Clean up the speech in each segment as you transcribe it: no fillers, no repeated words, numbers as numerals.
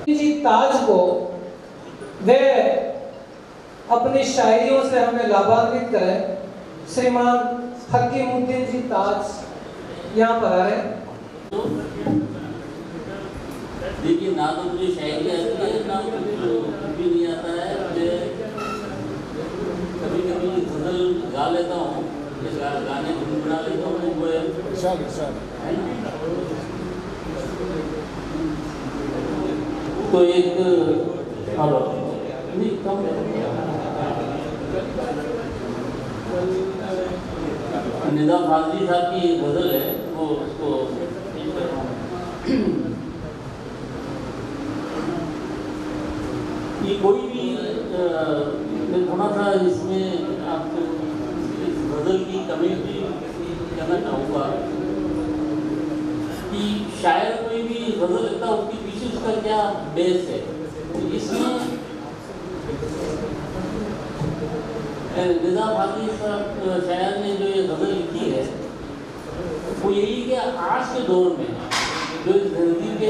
जी ताज को वे अपनी शायरियों से हमें लाभान्वित करें। श्रीमान हकीमुद्दीन जी ताज यहाँ पर आ रहे हैं। देखिए, ना तो मुझे शायरी आती है, ना कुछ भी नहीं आता है। मुझे कभी कभी गज़ल गा लेता हूँ, गाने गुनगुना लेता हूँ। वो है ना, तो एक नहीं कम निदा फाजली साहब की गज़ल है, वो उसको ये कोई भी मैं थोड़ा सा इसमें आपको इस गज़ल की कमेंट्री करना चाहूँगा कि शायर कोई भी गज़ल लिखता है, उसके पीछे उसका क्या बेस है। तो इसमें निदा फाजली साहब शायर ने जो ये गज़ल लिखी है, वो यही कि आज के दौर में जो इस धरती पे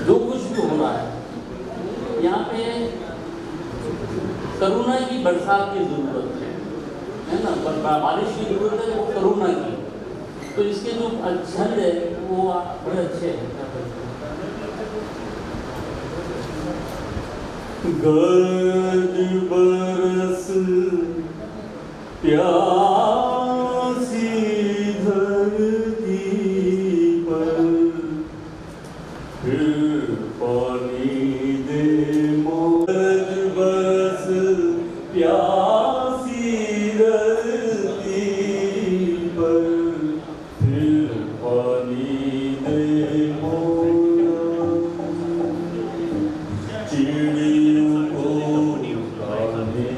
जो कुछ भी हो रहा है, यहाँ पे करुणा की बरसात की ज़रूरत है ना, बारिश की ज़रूरत है, वो करुणा की। तो इसके जो छंद है वो बड़े अच्छे हैं। गरज बरस प्यासी धरती पर, फिर पानी दे गरज बरस प्यासी धरती पर, फिर पानी दे मोला। चिड़ियों को गाने,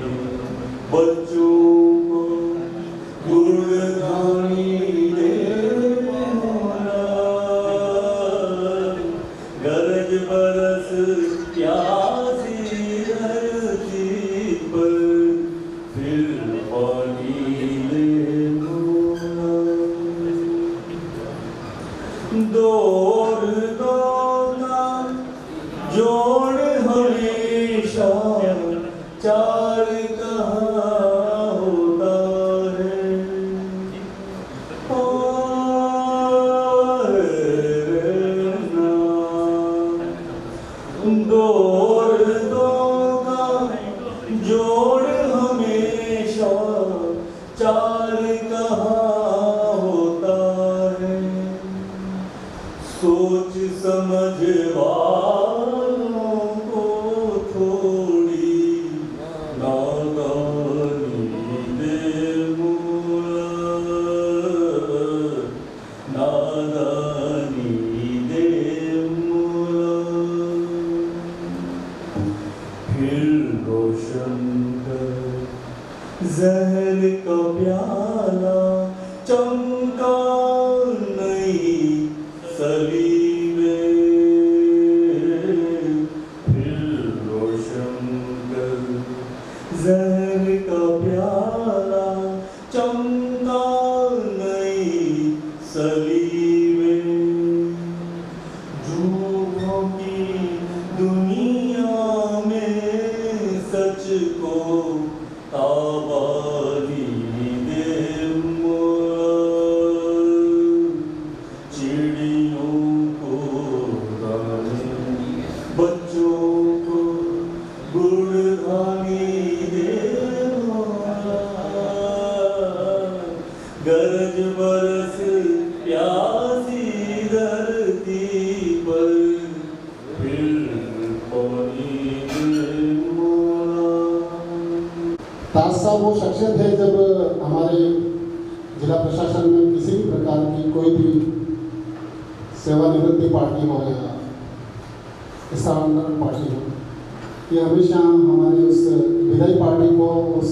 बच्चों को गुणगानी दे मोला। गरज बरस प्यासी धरती पर, फिर पानी दे मोला। दौड़ दौड़ा जोड़ हमेशा चार कहाँ होता है। दौड़ दौड़ा जोड़ हमेशा चार कहाँ होता है। सोच समझ वालों को थोड़ी नादानी दे मोला। नादानी दे मोला। फिर रोशन कर जहर का प्याला, चमका नहीं सली में। फिर रोशन कर जहर का प्याला, चमका नहीं सली में। झूठों की दुनिया में सच को आबादी दे मोला। चिड़ियों को गाने, बच्चों को गुणगानी दे मोला। गरज बरस प्यासी धरती पर, फिर पानी दे मोला। ताज साहब वो शख्सियत है, जब हमारे जिला प्रशासन में किसी भी प्रकार की कोई भी सेवानिवृत्ति पार्टी हो या स्थानांतरण पार्टी हो, ये हमेशा हमारी उस विधायी पार्टी को, उस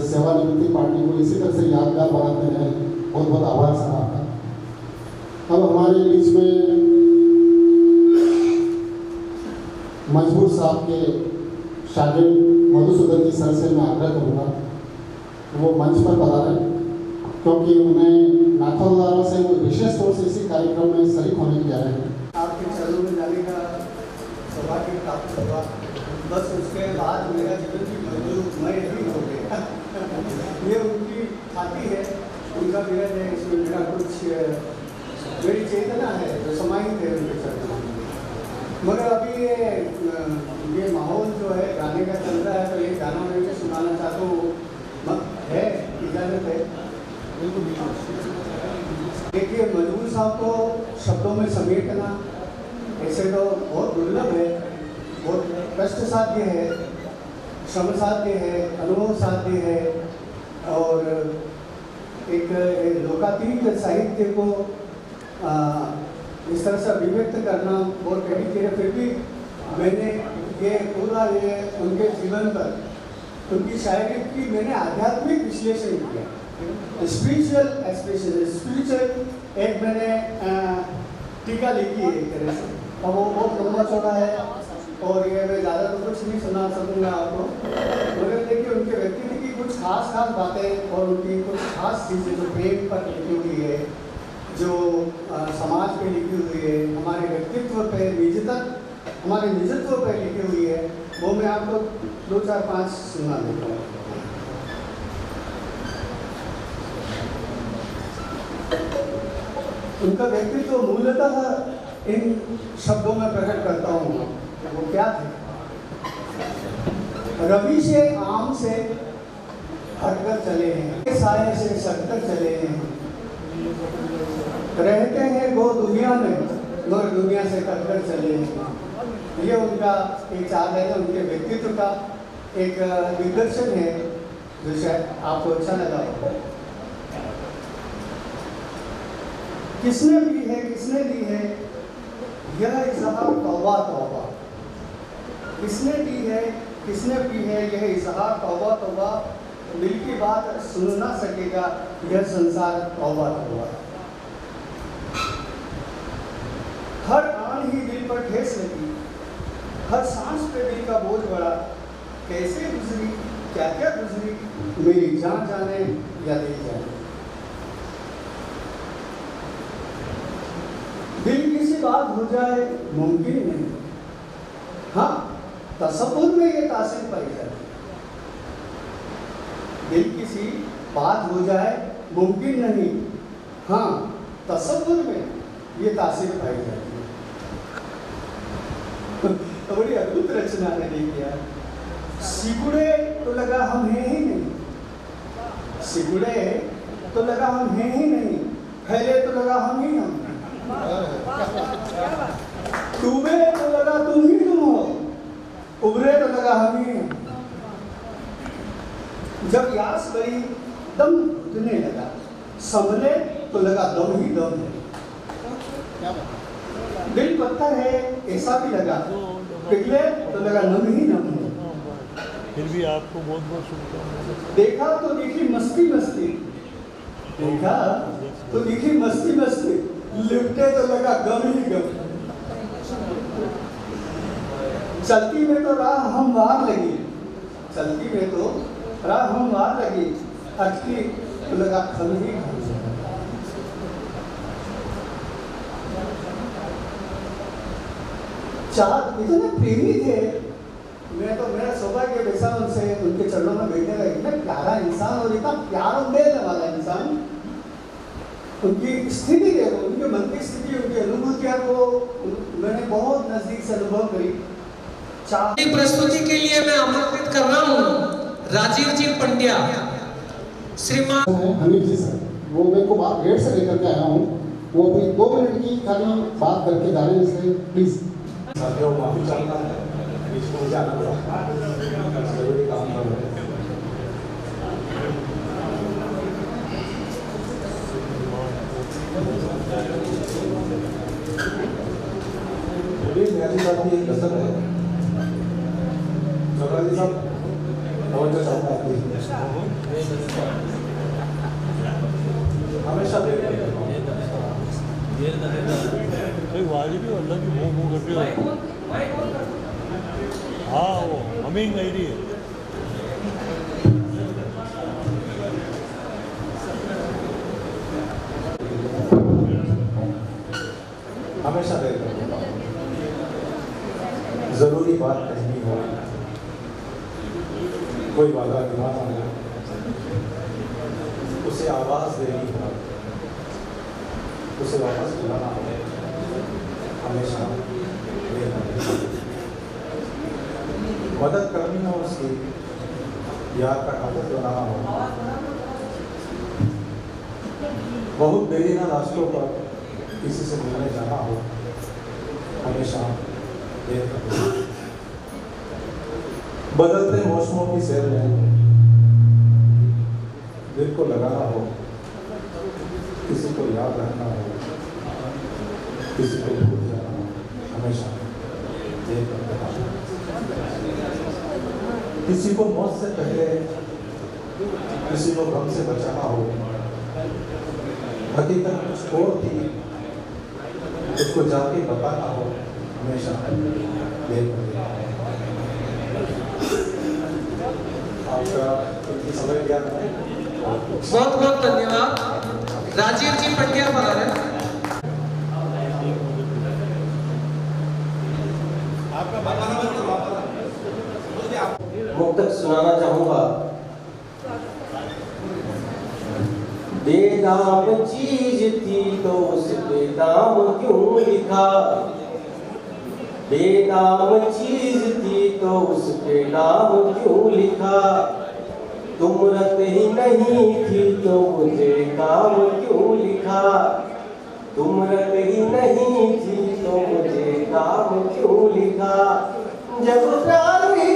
सेवानिवृत्ति पार्टी को इसी तरह से यादगार बनाते रहे। बहुत बहुत आभार सर आपका। अब हमारे बीच में मजबूर साहब के शागिर्द मधुसूदन जी सर से मैं आग्रह करूँगा वो मंच पर पधारें। क्योंकि उन्हें नाथौद्वारा से वो विशेष तौर से इसी कार्यक्रम में शरीक होने के लिए आए हैं। आपके चरणों में जाने का सौभाग्य प्राप्त हुआ, बस उसके बाद मेरा जीवन की मधुमय ही हो गया। ये उनकी खाती है, उनका विरज है, इसमें मेरा कुछ मेरी चेतना है जो समाहित है उनके चरणों में। मगर अभी ये माहौल जो है गाने का चल रहा है, तो ये गाना मैं भी सुनाना चाहता हूँ, है इजाज़त है? देखिए, मजबूर साहब को शब्दों में समेटना ऐसे तो बहुत दुर्लभ है, बहुत कष्ट साध्य है, श्रम साध्य है, अनुभव साध्य है, और एक लोकातीत साहित्य को इस तरह से अभिव्यक्त करना बहुत कठिन चीज़ है। फिर भी मैंने ये पूरा ये उनके जीवन पर, उनकी शायरी की मैंने आध्यात्मिक विश्लेषण किया, स्पिरिचुअल एक्सप्रेशन, स्पिरिचुअल एक मैंने टीका लिखी है एक तरह से, और वो बहुत लंबा चौड़ा है, और ये मैं ज़्यादा तो कुछ नहीं सुना सकूँगा आपको, मगर देखिए उनके व्यक्तित्व की कुछ खास बातें और उनकी कुछ खास चीज़ें जो प्रेम पर लिखी हुई है, जो समाज पे लिखी हुई है, हमारे व्यक्तित्व पे, हमारे निजत्व पे लिखी हुई है, वो मैं आपको 2, 4, 5 सुना देता हूँ। उनका व्यक्तित्व मूलतः इन शब्दों में प्रकट करता हूँ। वो क्या थे? रवि से आम से हटकर चले हैं, साये से सटकर चले हैं, रहते हैं वो दुनिया में मगर दुनिया से कटकर चले हैं। ये उनका एक चाल है, उनके व्यक्तित्व का एक दिग्दर्शन है जो शायद आपको अच्छा लगा। किसने ली है, किसने ली है यह इज़हार तौबा तौबा, किसने ली है, किसने पी है यह इज़हार तौबा तौबा, दिल की बात सुन ना सकेगा यह संसार तौबा तौबा। हर आन ही दिल पर ठेस लगी, हर सांस पे दिल का बोझ बढ़ा, कैसे गुजरी क्या क्या गुजरी मेरी जान जाने या दिल जाने। दिल किसी बात हो जाए मुमकिन नहीं, हाँ तसव्वुर में ये तासीर पाई जाती। दिल किसी बात हो जाए मुमकिन नहीं, हाँ तसव्वुर में ये तासीर पाई जाती है। तो बड़ी अद्भुत रचना ने किया। सिकुड़े तो लगा हम हैं ही नहीं, सिकुड़े तो लगा हम हैं ही नहीं, फैले तो लगा हम ही हम, डूबे तो लगा तुम ही तुम हो, उभरे तो लगा हम ही हम। जब यास गई दम घुटने लगा, संभले तो लगा दम ही दम है। दिल पत्थर है ऐसा भी लगा, पिघले तो लगा नम ही नम है। फिर भी आपको बहुत बहुत शुभकामनाएं। देखा तो दिखी मस्ती मस्ती, देखा तो दिखी मस्ती मस्ती, लिपटे तो लगा गम ही गम। चलती में तो राह हमवार लगी, चलती में तो राह हमवार लगी, अटकी तो लगा खल ही खल। चार इतने प्रेमी थे, मैं तो मेरा सौभाग्य वैसा उनसे उनके चरणों में बैठने का, इतना प्यारा इंसान और इतना प्यार उम्मीद वाला इंसान। उनकी स्थिति देखो, उनके मन की स्थिति, उनकी अनुभूतियाँ को मैंने बहुत नजदीक से अनुभव करी। प्रस्तुति के लिए मैं आमंत्रित कर रहा हूँ राजीव जी पंड्या, श्रीमान हमीद जी सर, वो मेरे को बात गेट से लेकर के आया हूँ, वो अभी 2 मिनट की खाली बात करके जा रहे हैं, इसलिए प्लीज। साथियों माफी चाहता हूँ, इसको जाना पड़ा, जरूरी काम कर रहे हैं। मेरी साहब की एक गजल है, जबराजी साहब तवज्जो चाहता हूँ हमेशा वाजिबी अल्लाह की मुंह करते हो। हाँ वो हमिंग आई रही है। हमेशा देर कर देता हूँ। जरूरी बात कहनी हो, कोई वादा निभाना हो, उसे आवाज देनी हो, उसे वापस बुलाना हो, हमेशा देर कर देता हूँ। मदद करनी हो उसकी, याद का कागज बनाना हो, बहुत देरी ना रास्तों पर किसी से मिलने जाना हो, हमेशा देर कर देता हूँ। बदलते मौसमों की सैर में दिल को लगाना हो, किसी को याद रखना हो, किसी को भूल जाना हो, हमेशा देर कर देता हूँ। किसी को मौत से पहले किसी को गम से बचाना हो, हकीकत कुछ और थी, उसको जाके बताना हो, हमेशा देर कर देता हूँ। आपका समय दिया है, बहुत बहुत धन्यवाद। राजीव जी पंड्या बना रहे हैं। मुक्तक सुनाना चाहूंगा। बेदाम चीज थी तो उस पे दाम क्यों लिखा, बेदाम चीज थी तो उस पे दाम क्यों लिखा, तुमरत ही नहीं थी तो मुझे काम क्यों लिखा, तुमरत ही नहीं थी तो मुझे काम क्यों लिखा, जब प्यार ही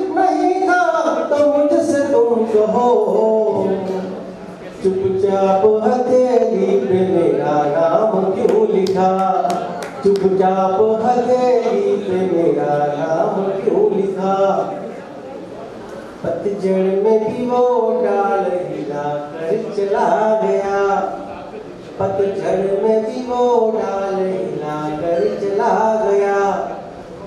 नहीं था तो मुझसे तुम कहो, चुपचाप हथेली पे मेरा नाम क्यों लिखा, चुपचाप हथेली पे मेरा नाम क्यों लिखा, पतझड़ में भी वो डाल हिला कर चला गया, पतझड़ में भी वो डाल हिला कर चला गया,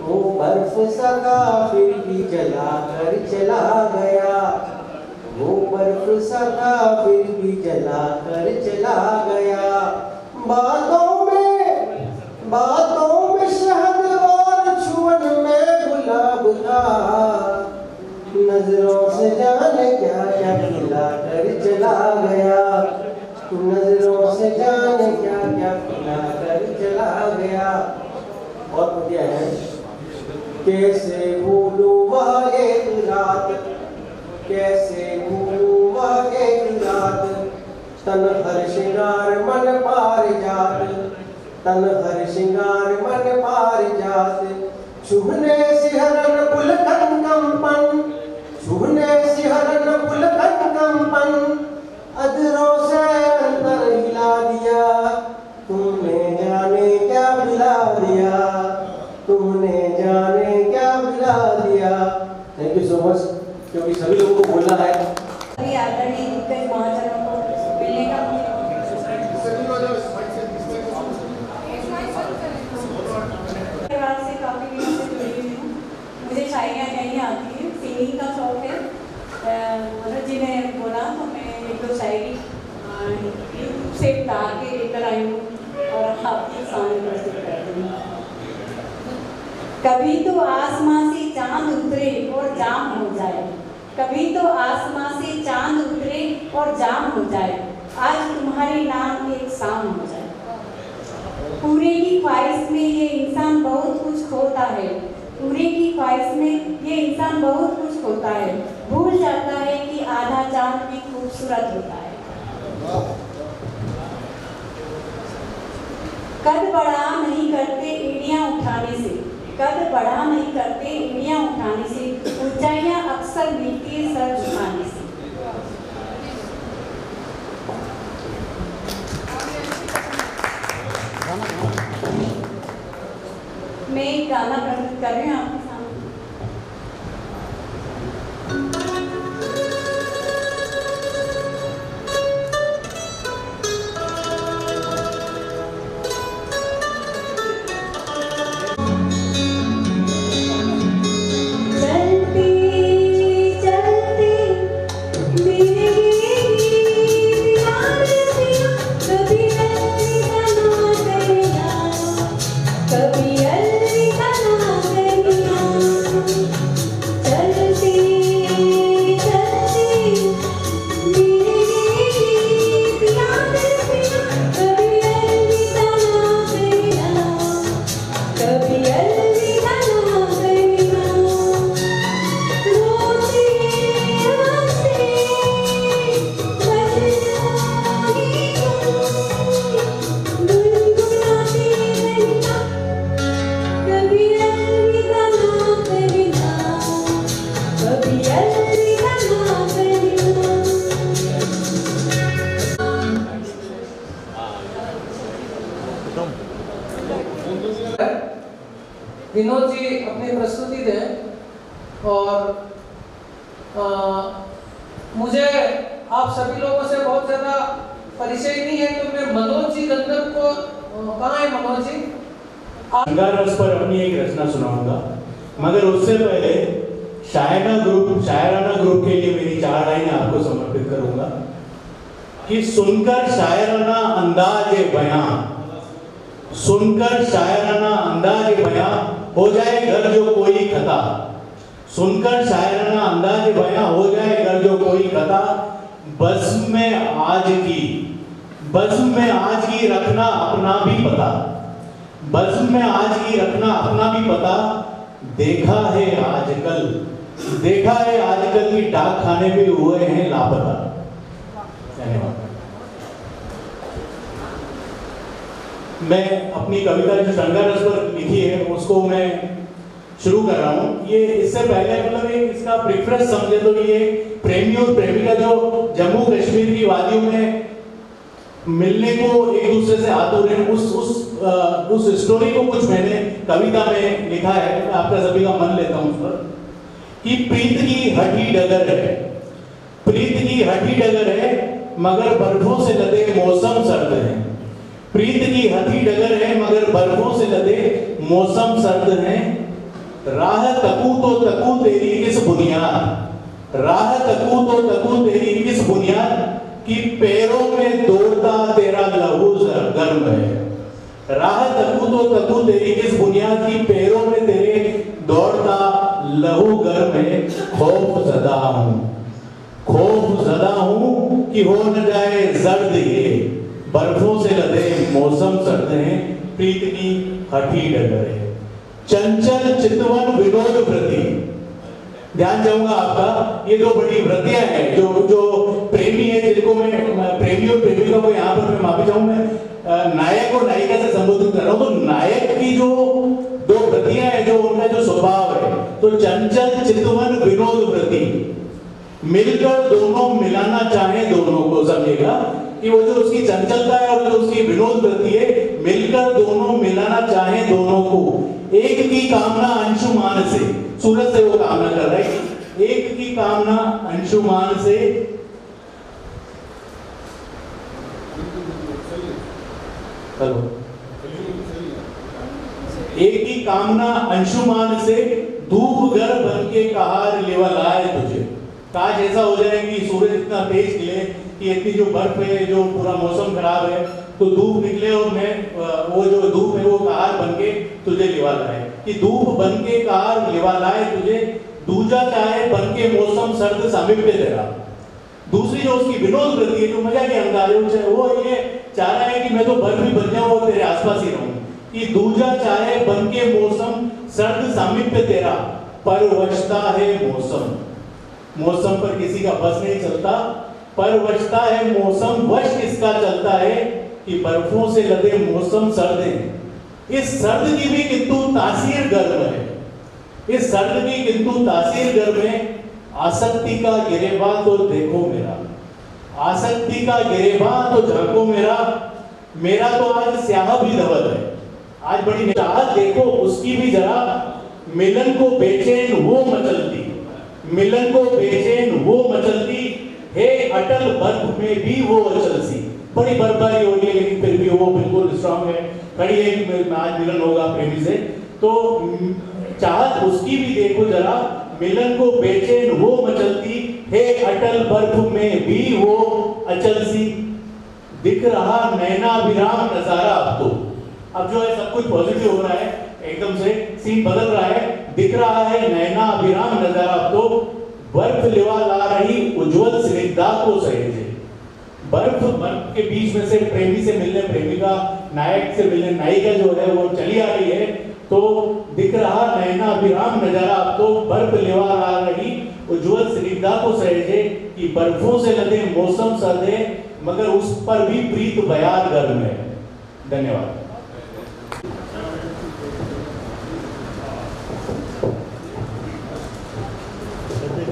वो बर्फ सका फिर भी जला कर चला गया, वो बर्फ सका फिर भी जला कर चला गया, बातों में शहद और छुअन में गुलाब था, नजरों से जाने क्या क्या खिला कर चला गया, नजरों से जाने क्या क्या खिला कर चला गया। और क्या है, कैसे भूलूं वह एक रात, कैसे भूलूं वह एक रात, तन हर श्रृंगार मन पार जात, तन हर श्रृंगार मन पार जात, छुहने सिहरन पुलकन कंपन, छुहने सिहरन पुलकन कंपन, अधरों से अंदर हिला दिया, तुमने जाने क्या पिला दिया, तुमने जाने क्या पिला दिया। थैंक यू सो मच, क्योंकि सभी लोगों को बोलना है। आदरणीय दिग्गज महाजनों को मिलने का से काफी दिनों से जुड़ी हुई हूँ। मुझे शायरियाँ नहीं आती है, सिंगिंग का शौक है। मनोज जी ने बोला तो मैं एक दो शायरी से उतार के लेकर आई हूँ और आपके सामने प्रस्तुत करती हूँ। कभी तो आसमां से चांद उतरे और जाम हो जाए, कभी तो आसमां से चांद उतरे और जाम हो जाए, आज तुम्हारे नाम एक शाम हो जाए। पूरे की ख्वाहिश में ये इंसान बहुत कुछ खोता है, पूरे की ख्वाहिश में ये इंसान बहुत कुछ खोता है, भूल जाता है कि आधा चांद भी खूबसूरत होता है। कद बड़ा नहीं करते एड़ियां उठाने से, कद बड़ा नहीं करते एड़ियां उठाने से, ऊंचाइयां अक्सर मिलती है सर झुकाने से। मैं एक गाना प्रस्तुत कर रही हूँ आपके सामने। चलते चलते मेरे विनोद जी अपनी प्रस्तुति दें और मुझे आप सभी लोगों से बहुत ज़्यादा परिचय नहीं है, तो मैं मनोज जी गंधर्व को, कहाँ है मनोज जी? श्रृंगार रस पर अपनी एक रचना सुनाऊंगा, मगर उससे पहले शायराना ग्रुप के लिए मेरी 4 लाइनें आपको समर्पित करूंगा कि सुनकर शायराना अंदाज बयां, सुनकर शायराना अंदाज बयां हो जाए घर जो कोई खता, सुनकर शायराना अंदाज बयां हो जाए घर जो कोई खता, बज़्म में आज की रखना अपना भी पता, बज़्म में आज की रखना अपना भी पता, देखा है आजकल की डाक खाने पे हुए हैं लापता। धन्यवाद। मैं अपनी कविता जो श्रृंगार रस पर लिखी है उसको मैं शुरू कर रहा हूँ। ये इससे पहले मतलब एक इसका प्रेफरेंस समझे तो ये प्रेमी और प्रेमिका जो जम्मू कश्मीर की वादियों में मिलने को एक दूसरे से हाथों रहे, उस स्टोरी को कुछ मैंने कविता में लिखा है, आपका सभी का मन लेता हूँ उस पर कि प्रीत की हठी डगर है, प्रीत की हठी डगर है मगर बर्फों से लदे मौसम सर्द है, प्रीत की हठी डगर है मगर बर्फों से लदे मौसम सर्द है, राह तकू तो तकू तेरी किस बुनियाद, राह तकू तो तकू तेरी किस बुनियाद कि पैरों में दौड़ता तेरा लहू गर्म है, राह तकू तो तकू तेरी किस बुनियाद की पैरों में तेरे दौड़ता लहू गर्म है, खौफ ज़दा हूं कि हो न जाए जर्द ये बर्फों से लदे मौसम सर्द है, प्रीत की हठी डगर है, चंचल चितवन विनोद व्रति। ध्यान चाहूंगा आपका, ये 2 बड़ी व्रतियां हैं जो प्रेमी है, जिनको मैं प्रेमी और प्रेमिका को यहाँ पर मैं माफी चाहूँ, मैं नायक और नायिका से संबोधित कर रहा हूँ। तो नायक की जो 2 व्रतियां हैं, जो उनका जो स्वभाव है, तो चंचल चितवन विनोद व्रति, मिलकर दोनों मिलाना चाहे दोनों को, समझेगा कि वो जो उसकी चंचलता है और जो उसकी विनोद वृत्ति है, मिलकर दोनों मिलाना चाहे दोनों को, एक की कामना अंशुमान से, सूरज से वो कामना कर रहा है, एक की कामना अंशुमान से, एक की कामना अंशुमान से, धूप घर बन के कहार लेवा लाए तुझे, काश ऐसा हो जाए कि सूरज इतना तेज निकले कि इतनी जो बर्फ है, जो पूरा मौसम खराब है, तो धूप निकले और मैं वो जो धूप है वो कहार बन के तुझे लिवा लाए, कि धूप बन के कहार लिवा लाए तुझे, दूजा चाहे बन के मौसम सर्द समीप पे तेरा। दूसरी जो उसकी विनोद वृत्ति है, जो मजा के अंदाज है, वो ये चाह रहा है कि मैं तो बर्फ भी बन जाऊं और तेरे आसपास ही रहूं, कि दूजा चाहे बन के मौसम सर्द समीप पे तेरा, परवशता है मौसम, मौसम पर किसी का बस नहीं चलता, परवशता है मौसम, वश किसका चलता है कि बर्फों से लदे मौसम सर्द है। इस सर्द की भी किंतु तासीर गर्म है, इस सर्द की किंतु तासीर गर्म है, आसक्ति का गिरेबान तो देखो मेरा, आसक्ति का गिरेबान तो झांको मेरा, मेरा तो आज स्याह भी धवल है, आज बड़ी चाहत देखो उसकी भी जरा, मिलन को बेचैन वो मचलती, मिलन को बेचैन वो मचलती है, अटल बर्फ में भी वो अचल सी। बड़ी बर्फबारी हो रही है लेकिन फिर भी वो बिल्कुल स्ट्रांग है, खड़ी है कि आज मिलन होगा प्रेमी से, तो चाहत उसकी भी देखो जरा, मिलन को बेचैन वो मचलती है, अटल बर्फ में भी वो अचल सी, दिख रहा नैना विराम नजारा। अब जो है सब कुछ पॉजिटिव हो रहा है, एकदम से सीन बदल रहा है, दिख रहा है नैना विराम नजारा, अब तो बर्फ लिवा ला रही उज्जवल स्निग्धा को सहेजे, बर्फ के बीच में से प्रेमी से मिलने प्रेमिका, नायक से मिलने नायिका जो है वो चली आ रही है, तो दिख रहा नैना विराम नजारा, अब तो बर्फ लिवा ला रही उज्जवल स्निग्धा को सहेजे, कि बर्फों से लदे मौसम सर्द है मगर उस पर भी प्रीत बयार गर्म है। धन्यवाद।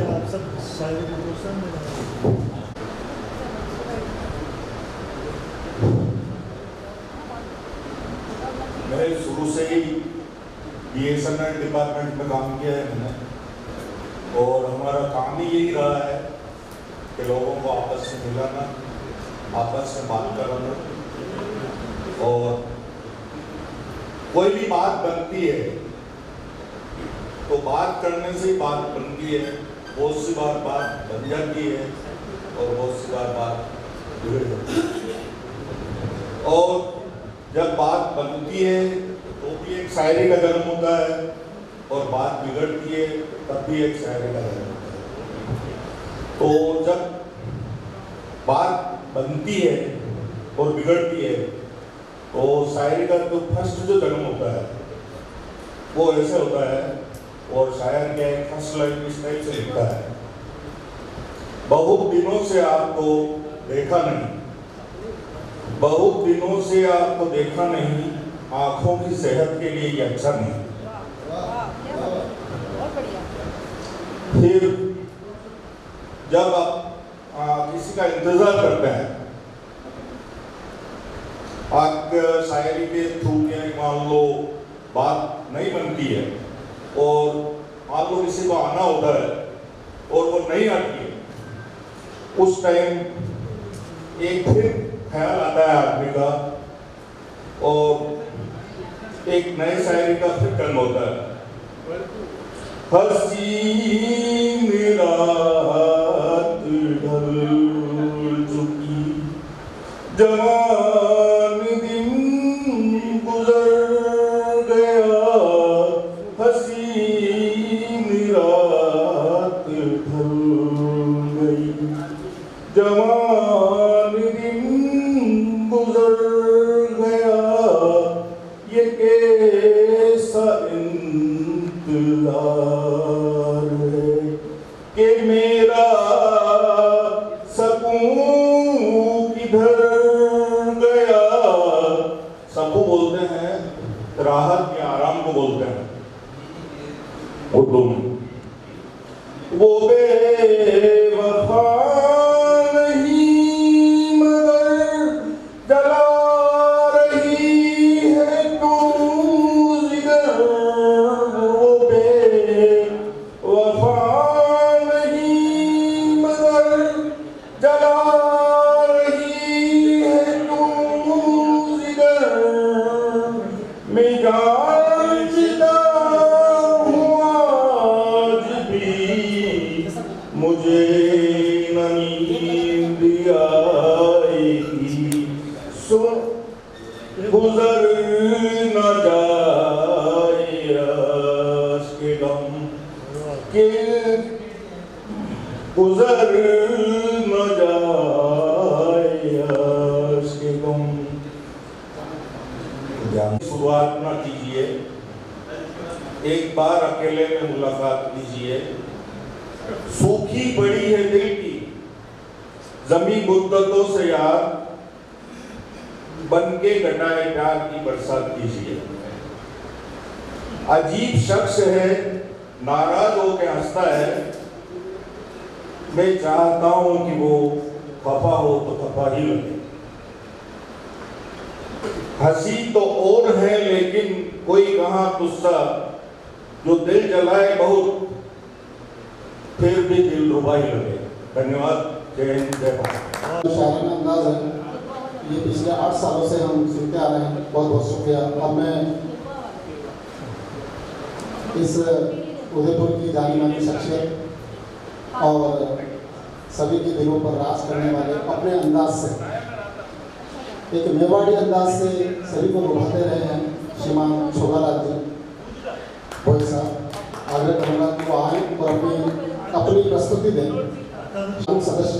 आप सब शायद पहले शुरू से ही BSNL डिपार्टमेंट में काम किया है मैंने, और हमारा काम ही यही रहा है कि लोगों को आपस में मिलाना, आपस में बात कराना, और कोई भी बात बनती है तो बात करने से ही बात बनती है। बहुत सी बार बात बन जाती है और बहुत सी बार बात बिगड़ जाती है। और जब बात बनती है तो भी एक शायरी का जन्म होता है, और बात बिगड़ती है तब भी एक शायरी का जन्म होता है। तो जब बात बनती है और बिगड़ती है तो शायरी का जो फर्स्ट जो जन्म होता है वो ऐसे होता है, और शायर क्या एक फर्स्ट लाइन इस टाइप से लिखता है, बहुत दिनों से आपको देखा नहीं, बहुत दिनों से आपको देखा नहीं, आंखों की सेहत के लिए ये अच्छा नहीं। फिर जब आप किसी का इंतजार करते हैं, आप शायरी के थ्रू मान लो बात नहीं बनती है, और मान लो किसी को आना होता है और वो नहीं आती है, उस टाइम एक फिर ख्याल आता है आदमी का, और एक नए शायरी का फिर जन्म होता है। हसीन रात ढल चुकी, जवान दिन गुजर गया, हसीन रात ढल गई, जवान दिन गुजर गया, ये कैसा इंतजार है कि मेरा सकून किधर गया। सकून बोलते हैं राहत या आराम को बोलते हैं उर्दू में। वो बेवफा नहीं मगर जला रही है क्यों जिगर, वो बेवफा नहीं मगर जला रही है क्यों जिगर, मैं जानता हूँ आज भी मुझे न नींद आएगी, सो गुजर न जाए आश के गम के, गुजर न जाए आश के गम। शुरुआत न कीजिए, एक बार अकेले में मुलाकात कीजिए, सूखी पड़ी है दिल की जमीन मुद्दतों से याद, बन के घटाए प्यार की बरसात कीजिए। अजीब शख्स है नाराज होके हंसता है, मैं चाहता हूं कि वो खफा हो तो खफा ही लगे। हंसी तो और है लेकिन कोई कहां गुस्सा, जो दिल जलाए बहुत फिर भी दिल रुबा ही लगे। धन्यवाद। जय हिंद, जय भारत। शायरी में अंदाज है, ये पिछले 8 सालों से हम सुनते आ रहे हैं। बहुत बहुत शुक्रिया। अब मैं इस उदयपुर की जानी मानी शख्सियत और सभी के दिलों पर राज करने वाले अपने अंदाज से, एक मेवाड़ी अंदाज से सभी को लुभाते रहे हैं श्रीमान छोगालाल जी भोई साहब, आग्रह करूँगा कि वो आए और अपनी प्रस्तुति दें। सदस्य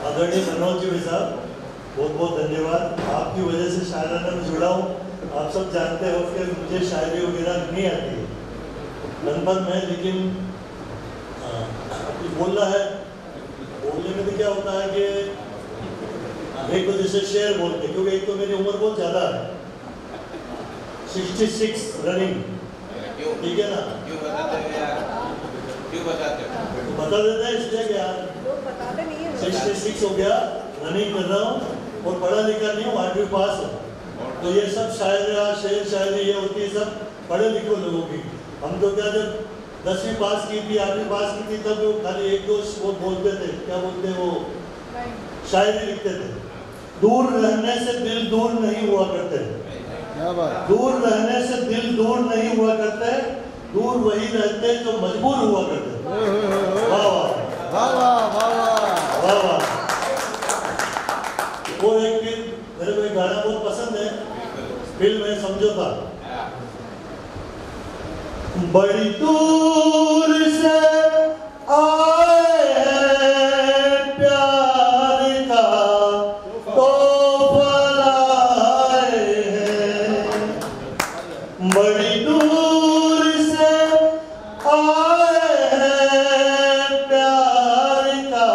आदरणीय मनोज जी साहब, बहुत बहुत धन्यवाद। आपकी वजह से शायराना में जुड़ा हूँ। आप सब जानते हो कि मुझे शायरी वगैरह नहीं आती है, लगभग में, लेकिन बोलना है, बोलने में तो क्या होता है कि एक तो जैसे शेर बोलते, क्योंकि एक तो मेरी उम्र बहुत ज़्यादा है, 66 रनिंग, ठीक है ना? क्यों बताते हो? तो बता देते हैं इसलिए कि यार 66 हो गया, रनिंग कर रहा हूँ, और पढ़ा लिखा नहीं हूँ, 8वीं पास हूँ। तो ये सब शेर शायरी ये होती है सब पढ़े लिखे लोगों की। हम तो क्या जब 10वीं पास की थी, 8वीं पास की थी, तब वो खाली एक दो वो बोलते थे, क्या बोलते वो शायरी लिखते थे। दूर रहने से दिल दूर नहीं हुआ करते, दूर रहने से दिल दूर नहीं हुआ करते, दूर वही रहते जो मजबूर हुआ करते। वाह वाह वाह वाह वाह वाह। वो एक फिल्म मेरे को एक गाना बहुत पसंद है, फिल्म है समझौता। बड़ी दूर से आए हैं प्यार का तोहफा लाए हैं, बड़ी दूर से आए हैं प्यार का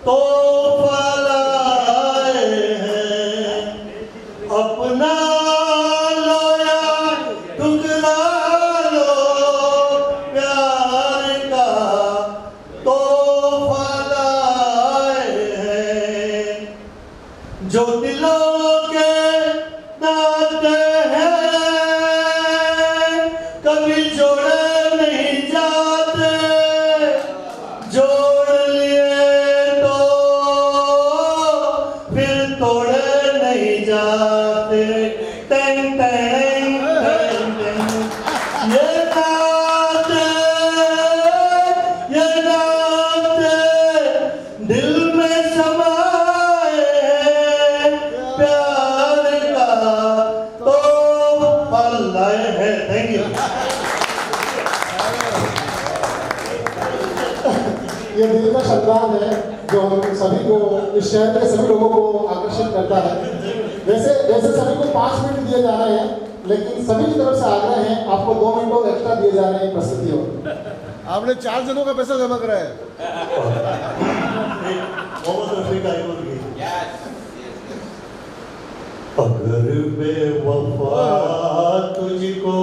तोहफा लाए हैं, अपना जो दिलों के नाते हैं कभी जोड़े नहीं जाते, जोड़ लिए तो फिर तोड़े नहीं जाते। टेंग टेंग टेंग टेंग ये नाते दिल में समाए प्यार का तो पल है। Thank you. ये दिल का शब्दांत है जो हम सभी को, इस शहर के सभी लोगों को आकर्षित करता है। वैसे सभी को 5 मिनट दिए जा रहे हैं, लेकिन सभी की तरफ से आग्रह है आपको 2 मिनट और एक्स्ट्रा दिए जा रहे हैं प्रस्तुति हो। आपने 4 जनों का पैसा जमा करा है। अगर बेवफा तुझको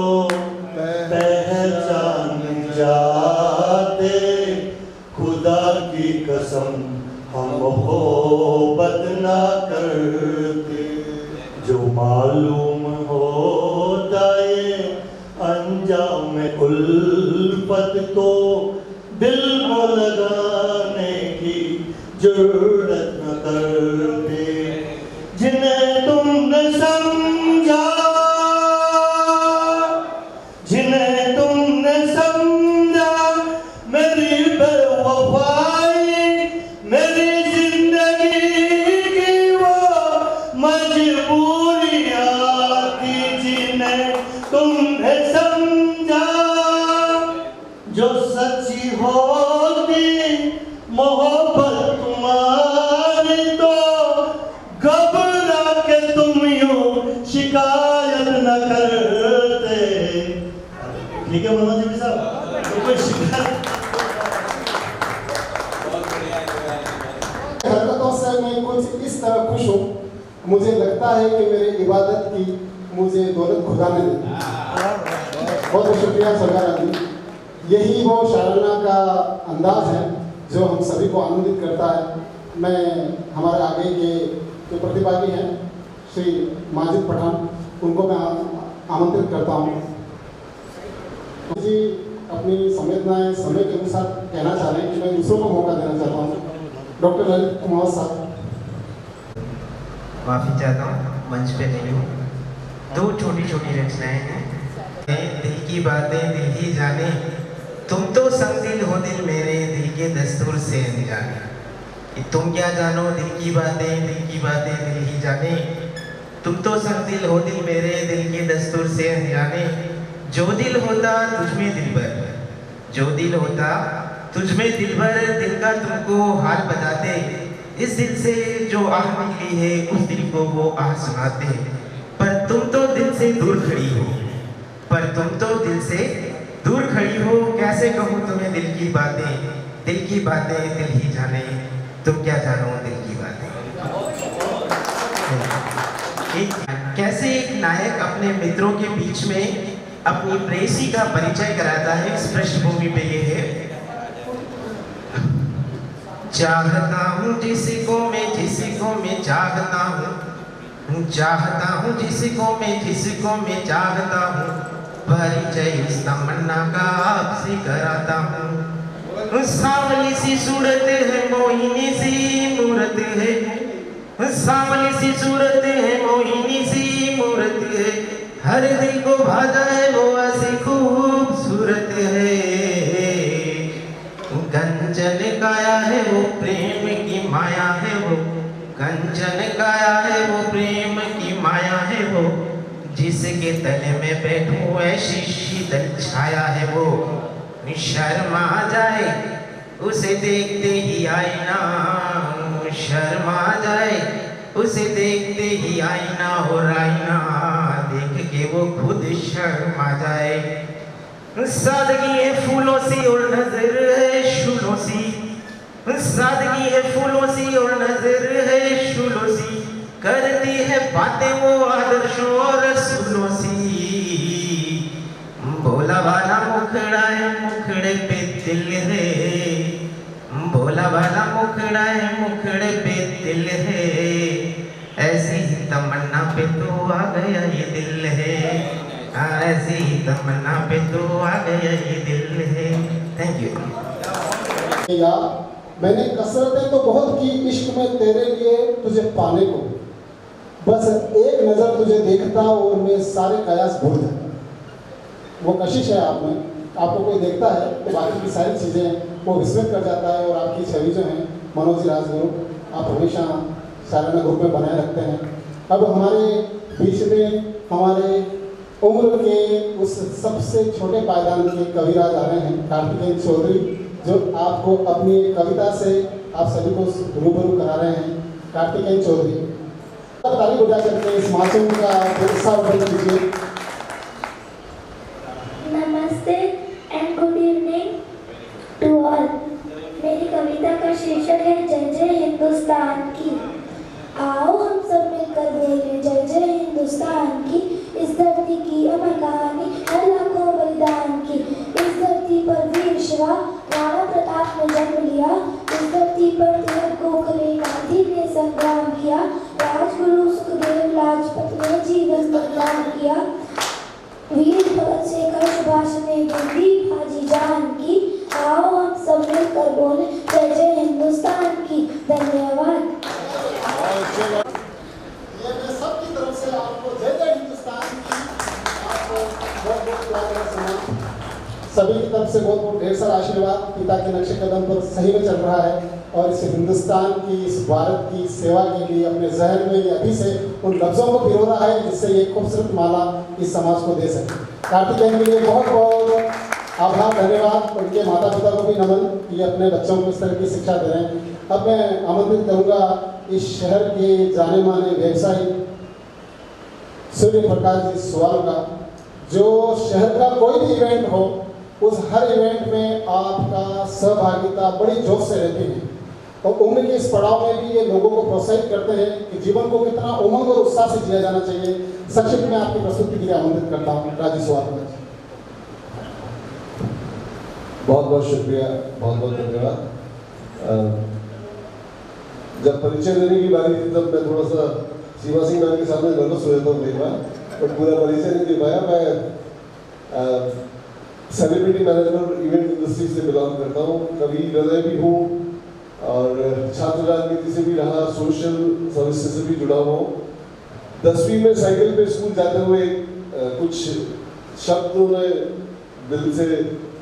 पहचान जाते, खुदा की कसम हम मोहब्बत ना करते, जो मालूम होता ये अंजाम उल्फत तो दिल को लगाने की जरूरत न करते। जिन्हें तुमने समझा, जिन्हें तुमने समझा मेरी बेवफाई, मेरी जिंदगी की वो मजबूरियां थी, जिन्हें तुमने समझा जो सच्ची होती मोहब्बत तुम्हारी, तो घबरा के तुम यूं शिकायत न करते। ठीक है मनोज जी साहब, तो कोई शिकायत हरकतों से मैं कुछ इस तरह खुश हूँ, मुझे लगता है कि मेरी इबादत की मुझे दौलत खुदा ने दी। बहुत बहुत शुक्रिया सरकार आदमी। यही वो शायराना का अंदाज है जो हम सभी को आनंदित करता है। मैं हमारे आगे के जो प्रतिभागी हैं श्री माजिद पठान, उनको मैं आमंत्रित करता हूँ। जी अपनी संवेदनाएं समय के अनुसार कहना चाह रहे हैं कि मैं दूसरों को मौका देना चाहता हूँ। डॉक्टर ललित कुमार साहब। माफ़ी चाहता हूँ, मंच पे नहीं हूँ। 2 छोटी छोटी रचनाएं हैं। दिल की बातें दिल ही जाने, तुम तो संग दिल हो दिल मेरे, दिल के दस्तूर से अनजाने। तुम क्या जानो दिल की बातें दिल ही जाने, तुम तो संग दिल हो दिल मेरे, दिल के दस्तूर से अनजाने। जो दिल होता तुझमें दिलबर, जो दिल होता तुझमें दिलबर, दिल का तुमको हाल बताते, इस दिल से जो आह निकली है उस दिल को वो आह सुनाते। पर तुम तो दिल से दूर खड़ी हो, पर तुम तो दिल से दूर खड़ी हो, कैसे कहूँ तुम्हें दिल की बातें दिल ही जाने, तुम क्या जानो दिल की बातें। कैसे एक नायक अपने मित्रों के बीच में अपनी प्रेयसी का परिचय कराता है, इस पृष्ठभूमि पे ये है। चाहता हूँ जिसको मैं चाहता हूँ, चाहता हूँ जिसको मैं चाहता हूँ, परिचय इस तमन्ना का आपसे कराता हूँ। सांवली सी सूरत है, मोहिनी सी मूरत है, सांवली सी सूरत है, मोहिनी सी मूरत है, हर दिल को भा जाए वो ऐसी खूबसूरत है। कंचन काया है वो प्रेम की माया है वो, कंचन काया है वो प्रेम की माया है वो, जिसके तले में बैठूं ऐसी शीतल छाया है वो। शर्मा जाए उसे देखते ही आईना, शर्मा जाए उसे देखते ही आईना और आईना देख के वो खुद शर्मा जाए। सादगी है फूलों सी और नजर है शूलों सी, सादगी है फूलों सी और नजर है शूलों सी, करती है बातें वो आदर्शों और रसूलों सी। भोला भाला मुखड़ा है, मुखड़े पे दिल है, भोला भाला मुखड़ा है, मुखड़े पे दिल है, ऐसी ही तमन्ना पे तो आ गया ये दिल है, ऐसी ही तमन्ना पे तो आ गया ये दिल है। Thank you. या मैंने कसरतें तो बहुत की इश्क में तेरे लिए तुझे पाने को, बस एक नज़र तुझे देखता और मैं सारे कयास भूल जाता। वो कशिश है आप में, आपको कोई देखता है तो बाकी की सारी चीज़ें वो विस्मृत कर जाता है और आपकी छवि जो है मनोज जी राजगुरु आप हमेशा सालाना ग्रुप में बनाए रखते हैं। अब हमारे बीच में हमारे उम्र के उस सबसे छोटे पायदान के कविराज आ रहे हैं, कार्तिकेय चौधरी, जो आपको अपनी कविता से आप सभी को रूबरू करा रहे हैं। कार्तिकेय चौधरी, ताली बजा करके इस मासूम का उत्साह बढ़ कीजिए। नमस्ते and good evening to all. मेरी कविता का शीर्षक है जय जय हिंदुस्तान की। आओ हम सब मिलकर बोले जय जय हिंदुस्तान की, इस धरती की अमर कहानी है लाखों बलिदान की। इस धरती पर वीर शिवा राणा प्रताप ने जन्म लिया, इस धरती पर तिलक गोखले गांधी ने संग्राम किया, राजगुरु सुखदेव लाजपत ने जीवन बलिदान किया, वीर भगत शेखर सुभाष ने दी हाजी जान की। आओ हम सब मिलकर बोले जय जय हिंदुस्तान की। धन्यवाद। ये मैं सबकी तरफ से आपको जय जय हिंदुस्तान की आपको बहुत बहुत प्यार सलाम। सभी की तरफ से बहुत बहुत ढेर सारा आशीर्वाद। पिता के नक्शे कदम पर सही में चल रहा है और इस हिंदुस्तान की, इस भारत की सेवा के लिए अपने जहन में ये अभी से उन लफ्ज़ों को पिरो रहा है जिससे ये खूबसूरत माला इस समाज को दे सके। कार्तिकेय के लिए बहुत बहुत आभार, धन्यवाद। उनके माता पिता को भी नमन, ये अपने बच्चों को इस तरह की शिक्षा दे रहे हैं। अब मैं आमंत्रित करूँगा इस शहर के जाने माने व्यवसायी सूर्य प्रकाश जी सुवाल का, जो शहर का कोई भी इवेंट हो उस हर इवेंट में आपका सहभागिता बड़ी जोश से रहती है और उम्र के इस पड़ाव में भी ये लोगों को प्रोत्साहित करते हैं कि जीवन को कितना उमंग और उत्साह से जिया जाना चाहिए। संक्षिप्त में आपकी प्रस्तुति के लिए आमंत्रित करता हूँ राजीव सुवाल। बहुत बहुत शुक्रिया, बहुत बहुत धन्यवाद। जब परिचय देने की बारी थी तब मैं थोड़ा सा सीमा सिंह मैम के सामने नर्वस हो जाता हूँ कई बार, बट पूरा परिचय नहीं दे पाया। मैं सेलिब्रिटी मैनेजमेंट इवेंट इंडस्ट्री से बिलोंग करता हूँ, कभी हृदय भी हूँ और छात्र राजनीति से भी रहा, सोशल सर्विसेज से भी जुड़ा हुआ हूँ। 10वीं में साइकिल पे स्कूल जाते हुए कुछ शब्दों ने दिल से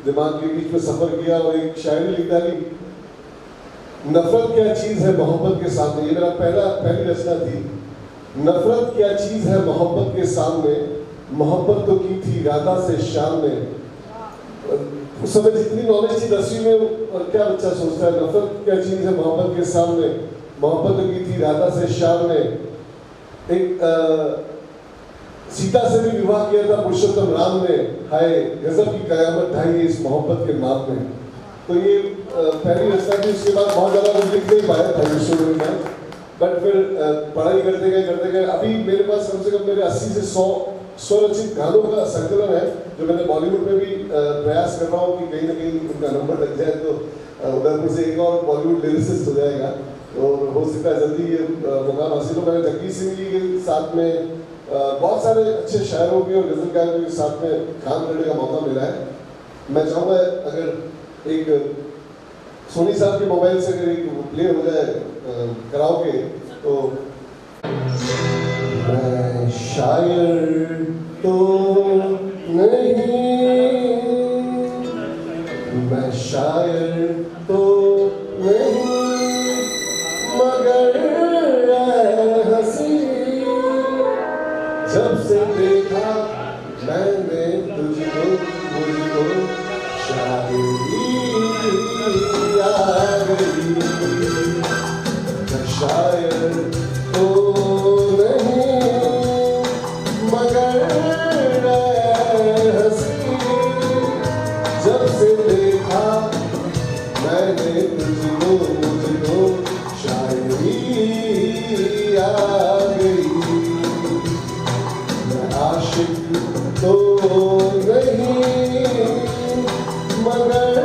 दिमाग के बीच में सफर किया और एक शायरी लिखा कि नफरत क्या चीज़ है मोहब्बत के सामने। ये मेरा पहली रचना थी। नफरत क्या चीज़ है मोहब्बत के सामने, मोहब्बत तो की थी राधा से शाम में। उस समय जितनी नॉलेज थी 10वीं में, और क्या बच्चा सोचता है नफरत क्या चीज़ है मोहब्बत के सामने, मोहब्बत तो की थी राधा से शाम में। एक सीता से भी विवाह किया था पुरुषोत्तम राम ने, हाय गजब की कयामत ढाई इस मोहब्बत के नाम में। तो ये पहली रचना थी। उसके बाद बहुत ज़्यादा कुछ लिख नहीं पाया था शुरू में, बट फिर पढ़ाई करते गए अभी मेरे पास कम से कम मेरे 80 से 100 स्वरचित गानों का संकलन है, जो मैंने बॉलीवुड में भी प्रयास कर रहा हूँ कि कहीं ना कहीं उनका नंबर लग जाए तो उधर से एक और बॉलीवुड लिरिसिस्ट हो जाएगा। और हो सकता है जल्दी ये मुकाम हासिल हो। मैंने जगजीत सिंह जी के साथ में बहुत सारे अच्छे शायरों के और गज़लकारों के साथ में काम करने का मौका मिला है। मैं चाहूँगा अगर एक सोनी साहब के मोबाइल से अगर एक प्ले हो जाए कराओगे तो। मैं शायर तो नहीं, मैं शायर तो नहीं, मगर हंसी जब से देखा मैंने तुझको, मुझको शायरी आ गई। मैं शायर तो नहीं, मगर हंसी जब से देखा मैंने तुझको, मुझको शायरी आ गई। मैं आशिक तो नहीं, मगर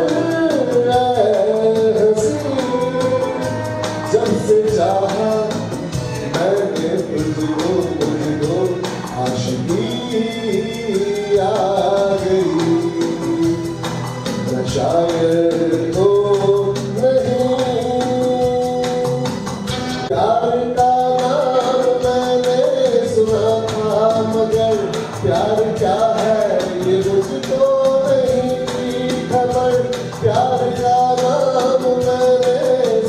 हंसी जब से चाहा मैंने तुझको, मुझको आशिकी आ गई। मैं शायर तो नहीं, प्यार का नाम मैंने सुना था, मगर प्यार क्या है ये मुझको नहीं थी खबर। प्यार का नाम मैंने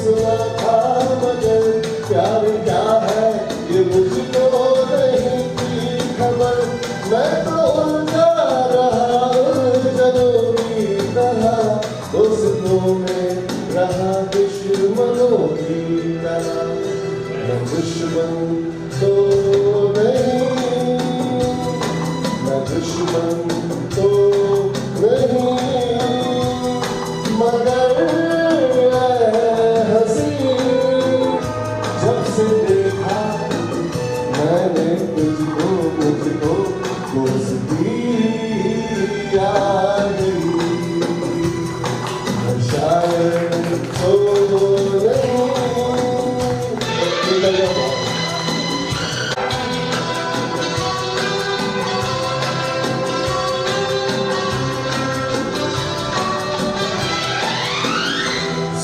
सुना था, मगर प्यार क्या है ये मुझको नहीं थी खबर। मैं तो उलझा रहा उलझनों की तरह, दोस्तों में रहा दुश्मनों की तरह। मैं दुश्मन तो नहीं, मैं दुश्मन तो नहीं, मगर हंसी जब से देखा मैंने तुझको, मुझको दोस्ती आ गई। मैं शायर तो नहीं।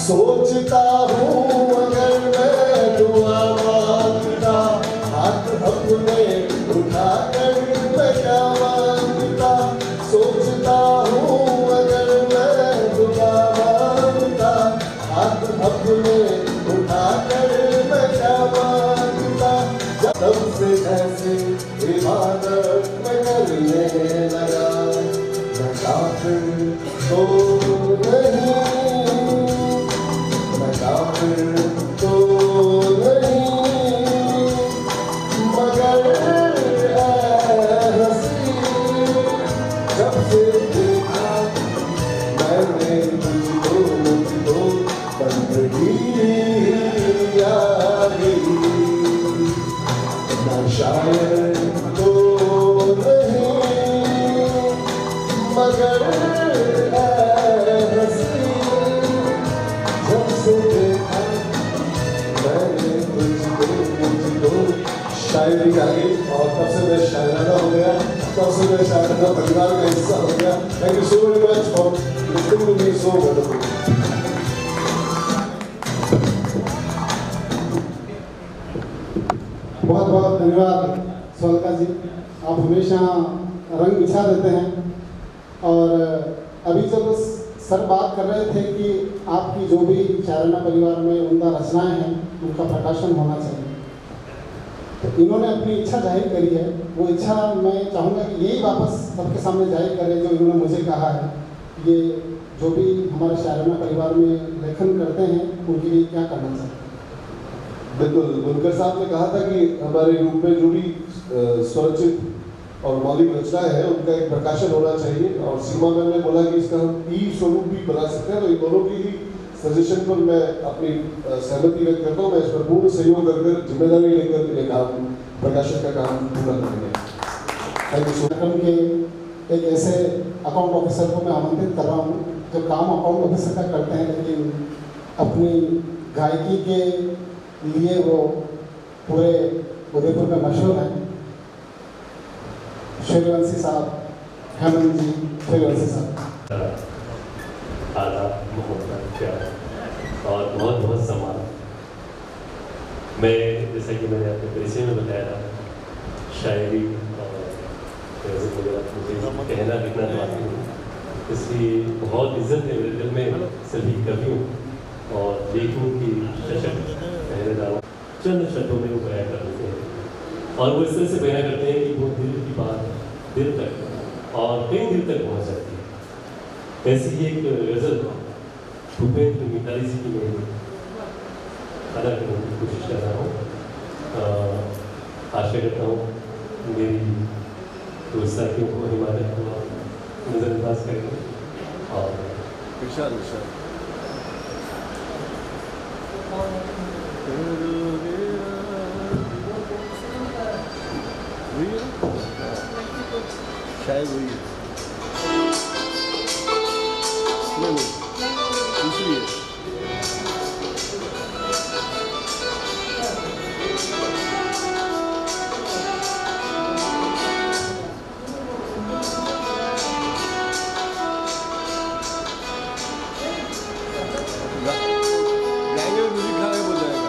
सोचता हूँ अगर मैं दुआ मांगता, हाथ अपने उठा कर मैं क्या मांगता। सोचता हूँ अगर मैं दुआ मांगता, हाथ अपने उठा कर मैं क्या मांगता। जब से ऐसे इबादत में करने लगा, मैं काफिर तो नहीं, काफिर तो नहीं, मगर हंसी जब से देखा मैंने तुझको, मुझको बंदगी आ गई। मैं शायर तो नहीं, मगर हंसी जब से देखा मैंने तुझको, मुझको शायरी आ गई। और तब से मैं शायराना हो गया, तब से मैं शायराना परिवार का हिस्सा हो गया। Thank you so very much for listening to me so wonderful. बहुत बहुत धन्यवाद स्वल्का जी, आप हमेशा रंग बिछा देते हैं। और अभी जब सर बात कर रहे थे कि आपकी जो भी शायराना परिवार में उम्दा रचनाएं हैं उनका प्रकाशन होना चाहिए, तो इन्होंने अपनी इच्छा जाहिर करी है। वो इच्छा मैं चाहूँगा कि यही वापस सबके सामने जाहिर करें जो इन्होंने मुझे कहा है। ये जो भी हमारे शायराना परिवार में लेखन करते हैं उनके लिए क्या करना चाहिए। बिल्कुल, बुनकर साहब ने कहा था कि हमारे रूप में जो भी स्वरचित और मौलिक रचनाएं हैं उनका एक प्रकाशन होना चाहिए। और सीमा मैम ने बोला कि इसका हम ई स्वरूप भी बना सकते हैं, तो इन दोनों की ही सजेशन पर मैं अपनी सहमति व्यक्त करता हूँ। मैं इस पर पूर्ण सहयोग कर जिम्मेदारी लेकर ये काम प्रकाशन का काम पूरा करेंगे। Thank you so much. के एक ऐसे अकाउंट ऑफिसर को मैं आमंत्रित कर रहा हूँ जो काम अकाउंट ऑफिसर का करते हैं, लेकिन अपनी गायकी के लिए वो पूरे उदयपुर में मशहूर हैं। सूर्यवंशी साहब, हेमंत जी, सूर्यवंशी साहब। आदाब, मोहब्बत, प्यार और बहुत बहुत सम्मान। मैं जैसा कि मैंने अपने परिचय में बताया था, शायरी और वगैरह मुझे कहना लिखना तो आती नहीं, इसलिए बहुत इज्जत है मेरे दिल में सभी कवियों और लेखकों की सशक्त पहरेदारों चंद शब्दों में वो बयां कर देते हैं और वो इस तरह से बयां करते हैं कि वो दिल की बात दिल तक और कई दिल तक पहुँच जाती है। ऐसी ही एक गज़ल भूपेंद्र मिताली जी की मैं अदा करने की कोशिश कर रहा हूँ। आशा करता हूँ मेरी दोस्त साथियों को हिमालय को नज़रअंदाज करेंगे और विशाल शायद वही है, नहीं दूसरी है। गाएंगे म्यूजिक खराब हो जाएगा।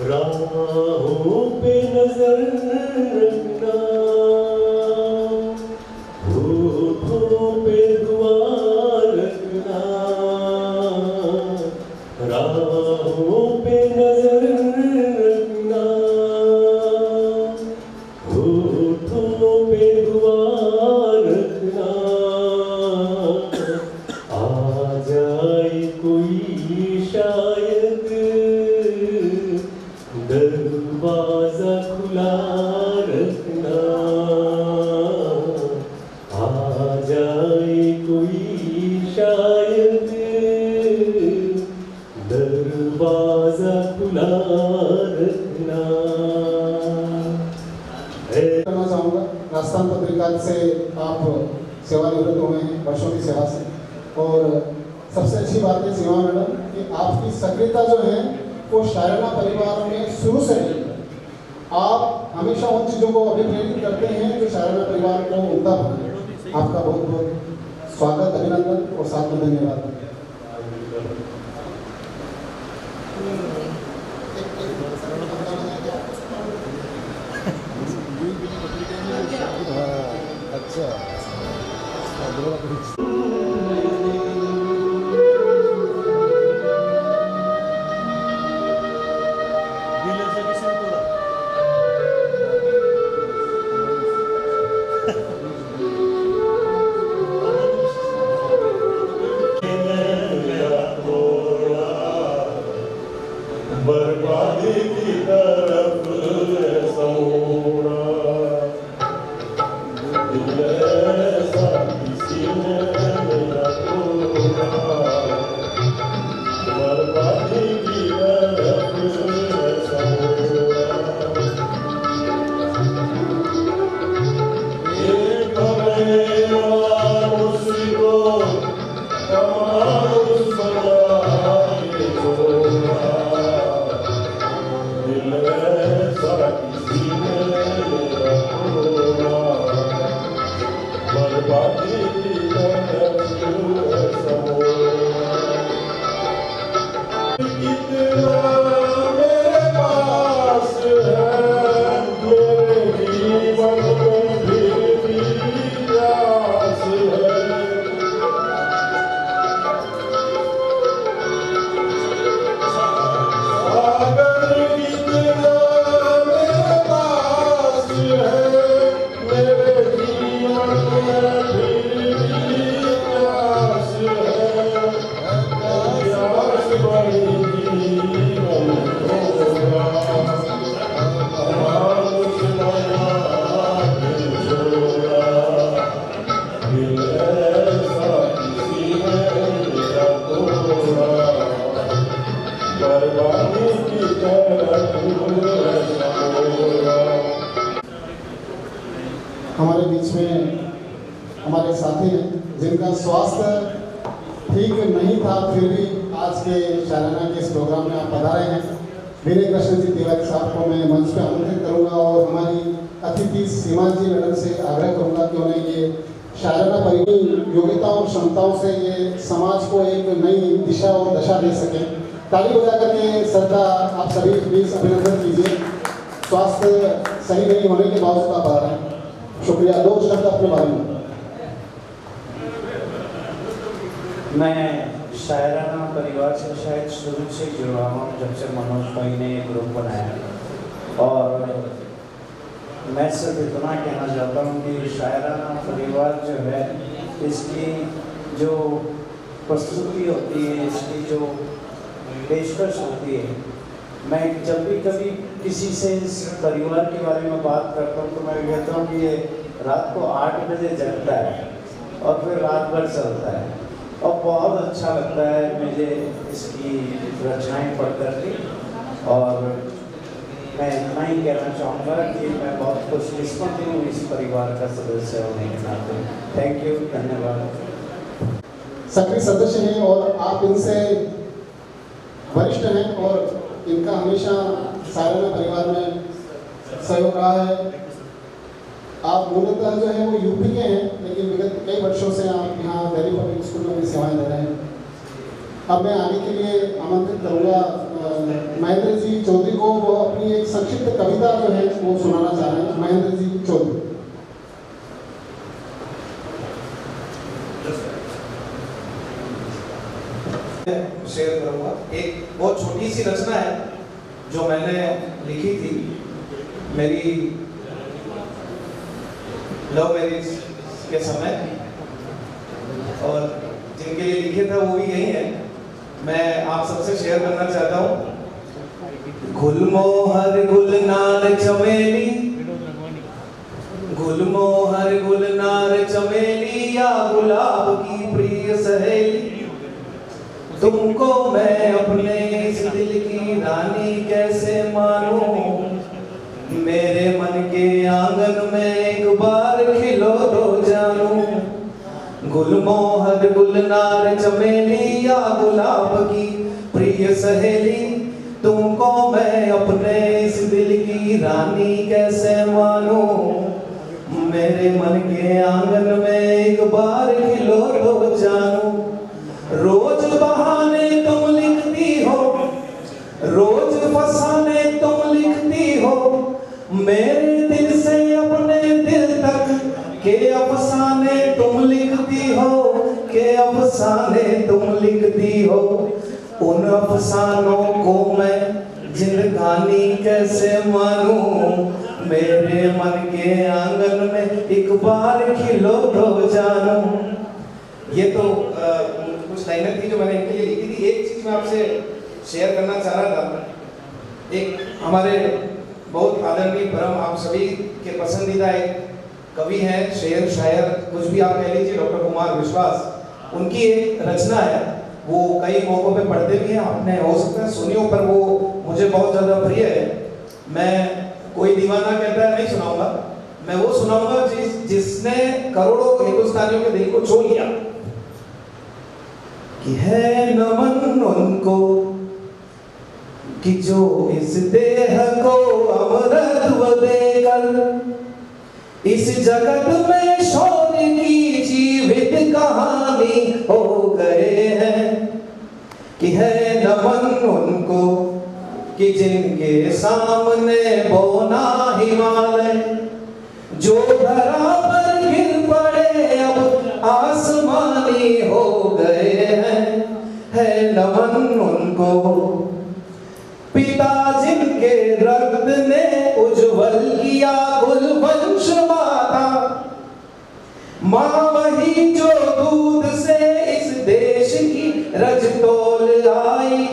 राहों पे नजर रखना, होठों पे दुआ रखना, राहों पे नजर रखना, होठों पे दुआ रखना, आ जाए कोई शायद दरवाजा खुला रखना, आ जाए कोई शायद दरवाजा खुला रखना। करना चाहूँगा, राजस्थान पत्रिका से आप सेवानिवृत्त हुए हैं वर्षों की सेवा से, और सबसे अच्छी बात है सीमा मैडम कि आपकी सक्रियता जो है वो शायराना परिवार में शुरू से रही है। आप हमेशा उन चीज़ों को अभिप्रेरित करते हैं जो शायराना परिवार को उमदा बनाए। आपका बहुत बहुत स्वागत, अभिनंदन और साथ में धन्यवाद। अच्छा बर्बादी की तरफ समूरा दिल ऐसा किसी ने मेरा तोड़ा, बर्बादी की तरफ समूरा ये कमेरा मुझको कमाल सलाही छोड़ा, दिल ऐसा किसी ने मेरा तोड़ा, बर्बादी की तरफ समूरा। कितना मेरे पास है मेरे जीवन में भी प्यास है, सागर कितना मंच में हमारे साथी हैं जिनका स्वास्थ्य ठीक नहीं था, फिर भी आज के शायराना के इस प्रोग्राम में आप पधारे हैं। विनय कृष्ण जी तिवारी साहब को मैं मंच पे आमंत्रित करूंगा और हमारी अतिथि सीमा जी मैडम से आग्रह करूंगा कि उन्हें ये शायराना परिवार योग्यता और क्षमताओं से ये समाज को एक नई दिशा और दशा दे सकें। ताली बजा करके श्रद्धा आप सभी प्लीज अभिनंदन कीजिए। स्वास्थ्य सही नहीं होने के बावजूद आप आ रहे हैं, शुक्रिया। दो शब्द अपने बारे में। मैं शायराना परिवार से शायद शुरू से जुड़ा हूँ, जब से मनोज भाई ने एक ग्रुप बनाया। और मैं सिर्फ इतना कहना चाहता हूँ कि शायराना परिवार जो है, इसकी जो प्रस्तुति होती है, इसकी जो पेशकश होती है, मैं जब भी कभी किसी से इस परिवार के बारे में बात करता हूँ तो मैं कहता हूँ कि ये रात को 8 बजे जगता है और फिर रात भर चलता है और बहुत अच्छा लगता है मुझे इसकी रचनाएं पढ़ करके। और मैं इतना ही कहना चाहूँगा कि मैं बहुत खुशकिस्मत हूँ इस परिवार का सदस्य होने के नाते। थैंक यू, धन्यवाद। सक्रिय सदस्य हैं और आप इनसे वरिष्ठ हैं और इनका हमेशा शायराना परिवार में सहयोग रहा है। आप मूलतः जो है वो यूपी के हैं, लेकिन विगत कई वर्षों से आप यहाँ दिल्ली पब्लिक स्कूल में भी सेवाएं दे रहे हैं। अब मैं आगे के लिए आमंत्रित करूँगा महेंद्र जी चौधरी को, वो अपनी एक संक्षिप्त कविता जो है वो सुनाना चाह रहे हैं। महेंद्र जी चौधरी। शेयर करूँगा। एक बहुत छोटी सी रचना है जो मैंने लिखी थी मेरी लव मैरिज के समय, और जिनके लिए लिखे था वो भी यही है। मैं आप सबसे शेयर करना चाहता हूँ। गुलमोहर गुलनार चमेली, गुलमोहर गुलनार चमेली या गुलाब की प्रिय सहेली, तुमको मैं अपने इस दिल की रानी कैसे मानूं। मेरे मन के आंगन में एक बार खिलो तो जानूं। गुलमोहर गुलनार चमेली या गुलाब की प्रिय सहेली, तुमको मैं अपने इस दिल की रानी कैसे मानूं। मेरे मन के आंगन में एक बार खिलो तो जानूं। रोज बहाने तुम लिखती हो, रोज फसाने तुम लिखती हो, मेरे दिल से अपने दिल तक के अफसाने तुम लिखती हो, के अफसाने तुम लिखती हो। उन अफसानों को मैं जिंदगानी कैसे मानूं। मेरे मन के आंगन में एक बार खिलो तो जानूं। ये तो कुछ लाइनें थी जो मैंने इनके लिए लिखी थी। एक चीज मैं आपसे शेयर करना चाह रहा था। एक हमारे बहुत आदरणीय परम आप सभी के पसंदीदा एक कवि हैं, शेर शायर कुछ भी आप कह लीजिए, डॉक्टर कुमार विश्वास। उनकी एक रचना है, वो कई मौकों पे पढ़ते भी हैं, आपने हो सकता है सुनी हो, पर वो मुझे बहुत ज़्यादा प्रिय है। मैं कोई दीवाना कहता है नहीं सुनाऊंगा, मैं वो सुनाऊंगा जिसने करोड़ों हिंदुस्तानियों के दिल को छू लिया। कि है नमन उनको कि जो इस देह को अमरत्व देकर इस जगत में शोर की जीवित कहानी हो गए हैं। कि है नमन उनको कि जिनके सामने बोना हिमालय जो धरा पर गिर पड़े अब आसमानी हो गए हैं। है नमन उनको पिता जिनके रक्त ने उज्जवल किया कुलवंश माता, माँ वही जो दूध से इस देश की रज तोल आई,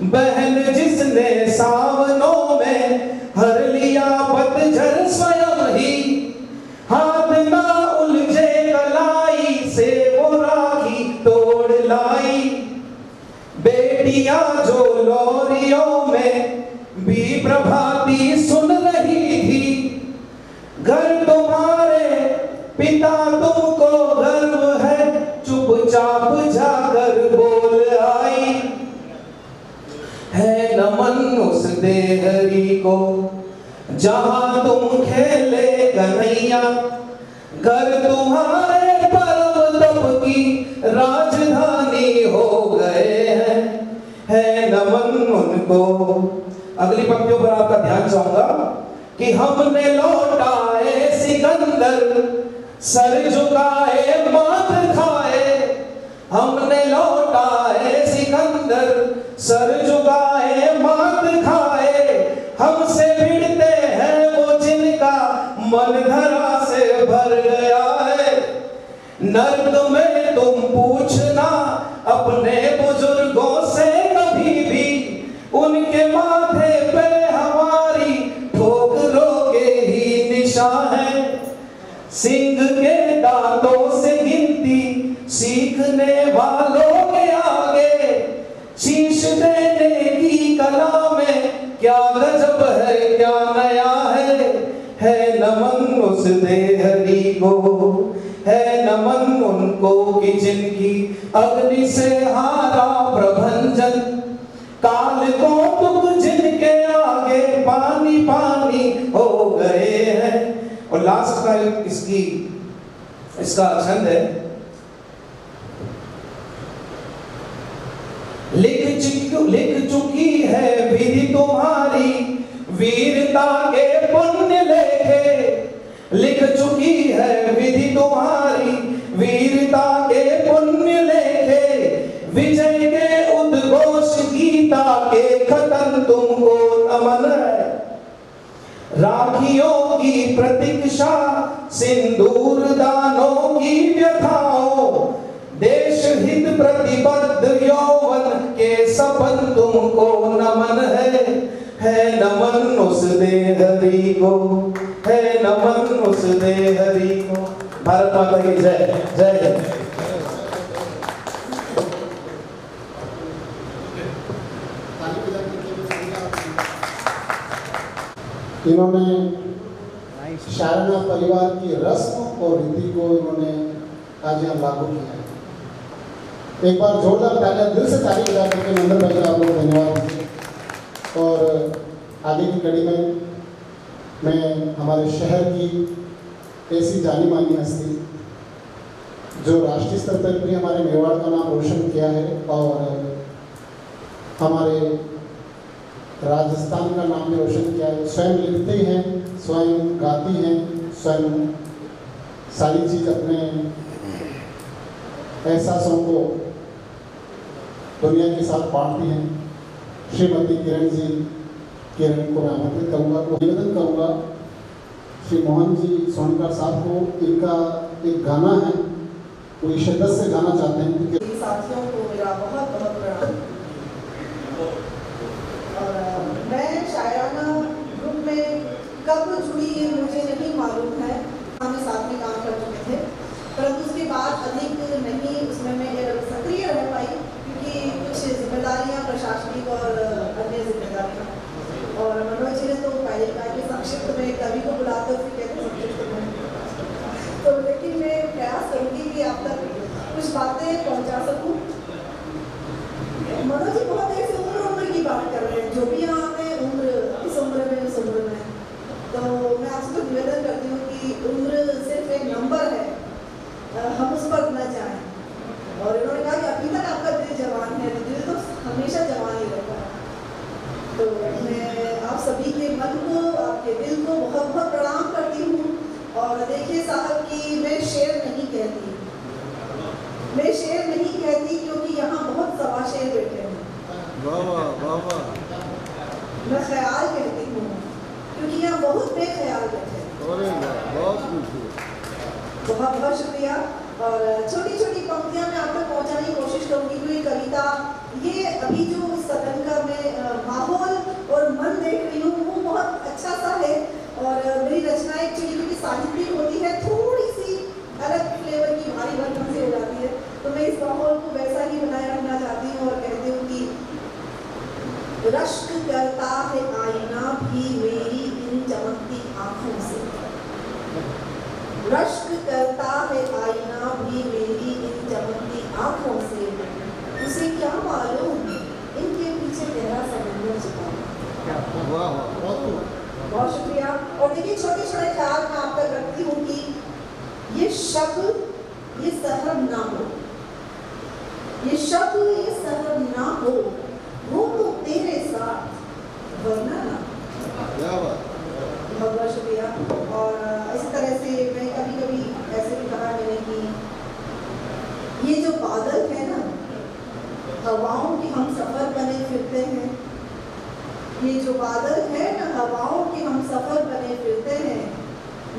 बहन जिसने सावनों में हर लिया पतझड़ स्वयं ही, हाथ ना उलझे कलाई से वो राखी तोड़ लाई। बेटियां जो लोरियों में भी प्रभाती सुन रही थी, घर तुम्हारे पिता तुमको गर्व है, चुपचाप जाकर बोल आई। है नमन उस देहरी को जहां तुम खेले कन्हैया, घर तुम्हारे परम तप की राजधानी हो गए हैं। है नमन उनको। अगली पंक्तियों पर आपका ध्यान चाहूंगा कि हमने लौटाए सिकंदर, सर झुकाए माथ खाए। हमने लौटाए सिकंदर, सर झुकाए माथ खाए। हमसे भिड़ते हैं वो जिनका मन धरा से भर गया है। नर्क में तुम पूछना अपने बुजुर्गों से कभी भी, उनके माथे पे हमारी ठोकरों के ही निशान है। सिंह के दांतों से गिनती सीखने वालों के आगे, शीश देने की कला में क्या गजब है, क्या नया है। है नमन उस देहरी को, है नमन उनको कि जिनकी अग्नि से हारा प्रभंजन। काल को तुम जिनके आगे पानी पानी हो गए हैं। और लास्ट का इसका छंद है, लिख चुकी है विधि तुम्हारी वीरता के पुण्य लेखे। लिख चुकी है विधि तुम्हारी वीरता के पुण्य लेखे। विजय के उद्घोष गीता के खतन तुमको नमन है। राखियों की प्रतीक्षा सिंदूर दानों की व्यथाओं, देश हित प्रतिबद्ध यौवन के सपन तुमको नमन है नमन उस देहरी को, है नमन उस देहरी को। भारत माता की जय जय। इन्होंने शायराना परिवार की रस्म और रीति को इन्होंने आज यहाँ लागू किया है। एक बार जोरदार तालियां दिल से ताली बजा करके नंदन भाई आप लोग धन्यवाद। और आगे की कड़ी में मैं हमारे शहर की ऐसी जानी मानी हस्ती जो राष्ट्रीय स्तर पर भी हमारे मेवाड़ का नाम रोशन किया है और हमारे राजस्थान का नाम भी रोशन किया है। स्वयं लिखती हैं, स्वयं गाती हैं, स्वयं सारी चीज़ अपने एहसासों को दुनिया के साथ बांटती हैं। श्रीमती किरण को मैं आमंत्रित करूँगा, निवेदन करूँगा श्री मोहन जी सोनकर साहब को। इनका एक गाना है, वो शिद्दत से गाना चाहते हैं। साथियों को मेरा बहुत बहुत प्रणाम। और मैं शायराना ग्रुप में कब जुड़ी ये मुझे नहीं मालूम है। हम साथ में काम कर चुके थे, परंतु उसके बाद अधिक नहीं उसमें मैं सक्रिय रह पाई क्योंकि कुछ जिम्मेदारियां प्रशासनिक और अन्य जिम्मेदारियां। और मनोज जी ने तो पहले कहा कि संक्षिप्त में कवि को बुलाते फिर कहते संक्षिप्त में, तो लेकिन मैं प्रयास करूँगी कि आप तक कुछ बातें पहुँचा सकूँ। मनोज जी बहुत देर से उम्र की बात कर रहे हैं, जो भी यहाँ आते हैं उम्र, इस उम्र में उस उम्र में, तो मैं आपसे तो निवेदन करती हूँ कि उम्र सिर्फ एक नंबर है, हम उस पर न जाएं। और इन्होंने कहा कि अभी तक आपका दिल जवान है, तो दिल तो हमेशा जवान ही रहता है। तो मैं आप सभी के मन को, आपके दिल को बहुत बहुत प्रणाम करती हूँ। और देखिए साहब कि मैं शेर नहीं कहती, मैं शेर नहीं कहती क्योंकि यहाँ बहुत सवा शेर बैठे हैं। मैं ख्याल कहती हूँ क्योंकि यहाँ बहुत बेख्याल बैठे हैं। बहुत बहुत शुक्रिया। और छोटी छोटी पंक्तियाँ मैं आप तक पहुँचाने की कोशिश करूँगी क्योंकि कविता ये अभी जो सदन का मैं माहौल और मन देख रही हूँ वो बहुत अच्छा सा है। और मेरी रचना एक्चुअली क्योंकि साहित्यिक होती है, थोड़ी सी अलग फ्लेवर की भारी भरकम से हो जाती है, तो मैं इस माहौल को वैसा ही बनाए रखना चाहती हूँ। और कहती हूँ कि रश्क करता है आईना भी मेरी इन चमकती आँखों से, रश्क करता बहुत शुक्रिया। और देखिए छोटे छोटे ख्याल मैं आप तक रखती हूँ कि ये शब्द ये सहब ना हो, ये शब्द ये सहब ना हो, वो तो तेरे साथ वरना ना। बहुत बहुत शुक्रिया। और इसी तरह से मैं कभी कभी ऐसे भी कहा मैंने कि ये जो बादल है ना, हवाओं के हम सफर बने फिरते हैं, ये जो बादल है ना, हवाओं के हम सफर बने फिरते हैं,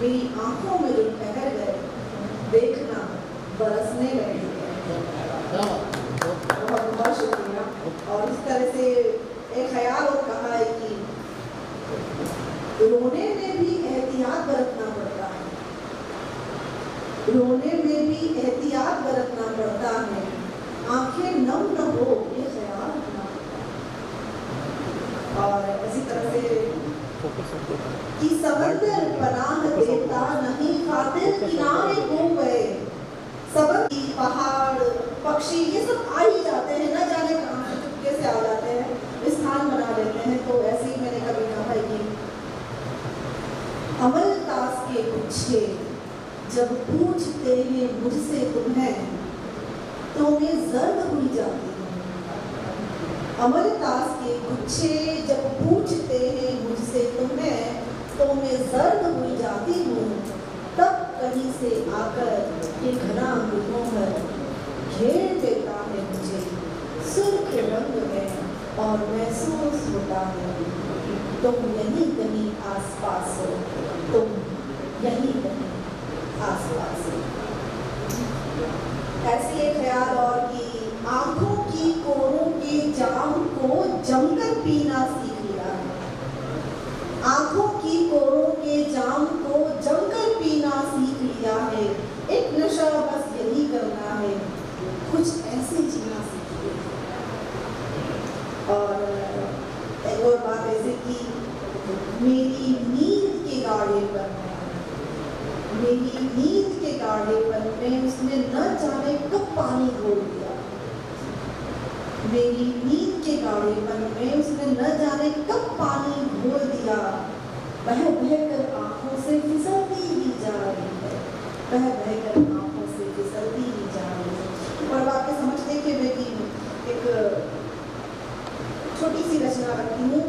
मेरी आंखों में जो ठहर गए देखना बरसने लगे। बहुत बहुत शुक्रिया। और इस तरह से एक ख्याल और कहा है कि रोने में भी एहतियात बरतना पड़ता है, रोने में भी एहतियात बरतना पड़ता है, आंखें नम न हो ये ख्याल रखना। और इसी तरह से कि समंदर पनाह देता नहीं, खातिर किनारे हो गए, समंदर पहाड़ पक्षी ये सब आ ही जाते हैं, न जाने कहाँ से चुपके से आ जाते हैं, स्थान बना लेते हैं। तो ऐसे ही मैंने कभी कहा है कि अमल तास के गुच्छे जब पूछते हैं मुझसे तुम्हें, तो मैं जर्द हुई जाती हूँ। अमल तास के गुच्छे जब पूछते हैं मुझसे तुम्हें, तो मैं जर्द हुई जाती हूँ। तब कहीं से आकर ये घना गुलमोहर घेर देता है मुझे सुर्ख रंग में, और महसूस होता है तुम यहीं कहीं आसपास हो, तुम यहीं कहीं आसपास हो। ऐसे एक ख्याल और कि आंखों की कोरों के जाम को जमकर पीना सीख लिया है, आंखों की कोरों के जाम को जमकर पीना सीख लिया है, एक नशा बस यही करना है, कुछ ऐसे जीना सीख लिया। और एक और बात ऐसे कि मेरी नींद के गाढ़ेपन में, मेरी नींद के गाढ़ेपन में उसने न जाने कब पानी घोल दिया, मेरी नींद के गाढ़ेपन में उसने न जाने कब पानी घोल दिया। बह बहकर आंखों से फिसलती ही जा रही है, बह बहकर आंखों से फिसलती ही जा रही है। और बात समझते कि बेटी एक छोटी सी रचना रखती हूँ,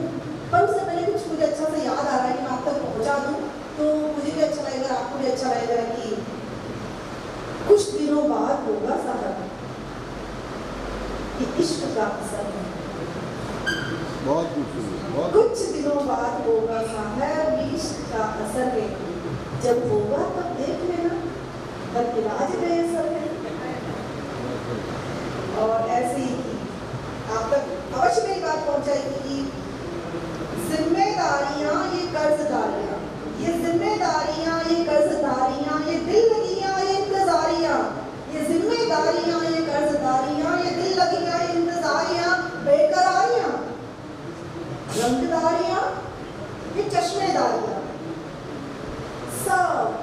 पर उससे पहले कुछ मुझे अच्छा से याद आ रहा है कि मैं आप तक पहुँचा दूँ, तो मुझे भी अच्छा लगेगा, आपको भी अच्छा लगेगा कि कुछ दिनों बाद होगा साहब कि इश्क का असर है, कुछ दिनों बाद होगा साहब इश्क का असर है, जब होगा तब देख लेना, तब इलाज में असर है। और ऐसे ही आप तक अवश्य मेरी बात पहुंचाएगी कि जिम्मेदारियां ये कर्जदारियां, ये जिम्मेदारियां ये कर्जदारियां, ये दिल लगियां ये इंतजारियां, ये जिम्मेदारियां ये कर्जदारियां, ये दिल लगियां ये इंतजारियां, बेकरारियां रंगदारियां ये चश्मेदारियां, सब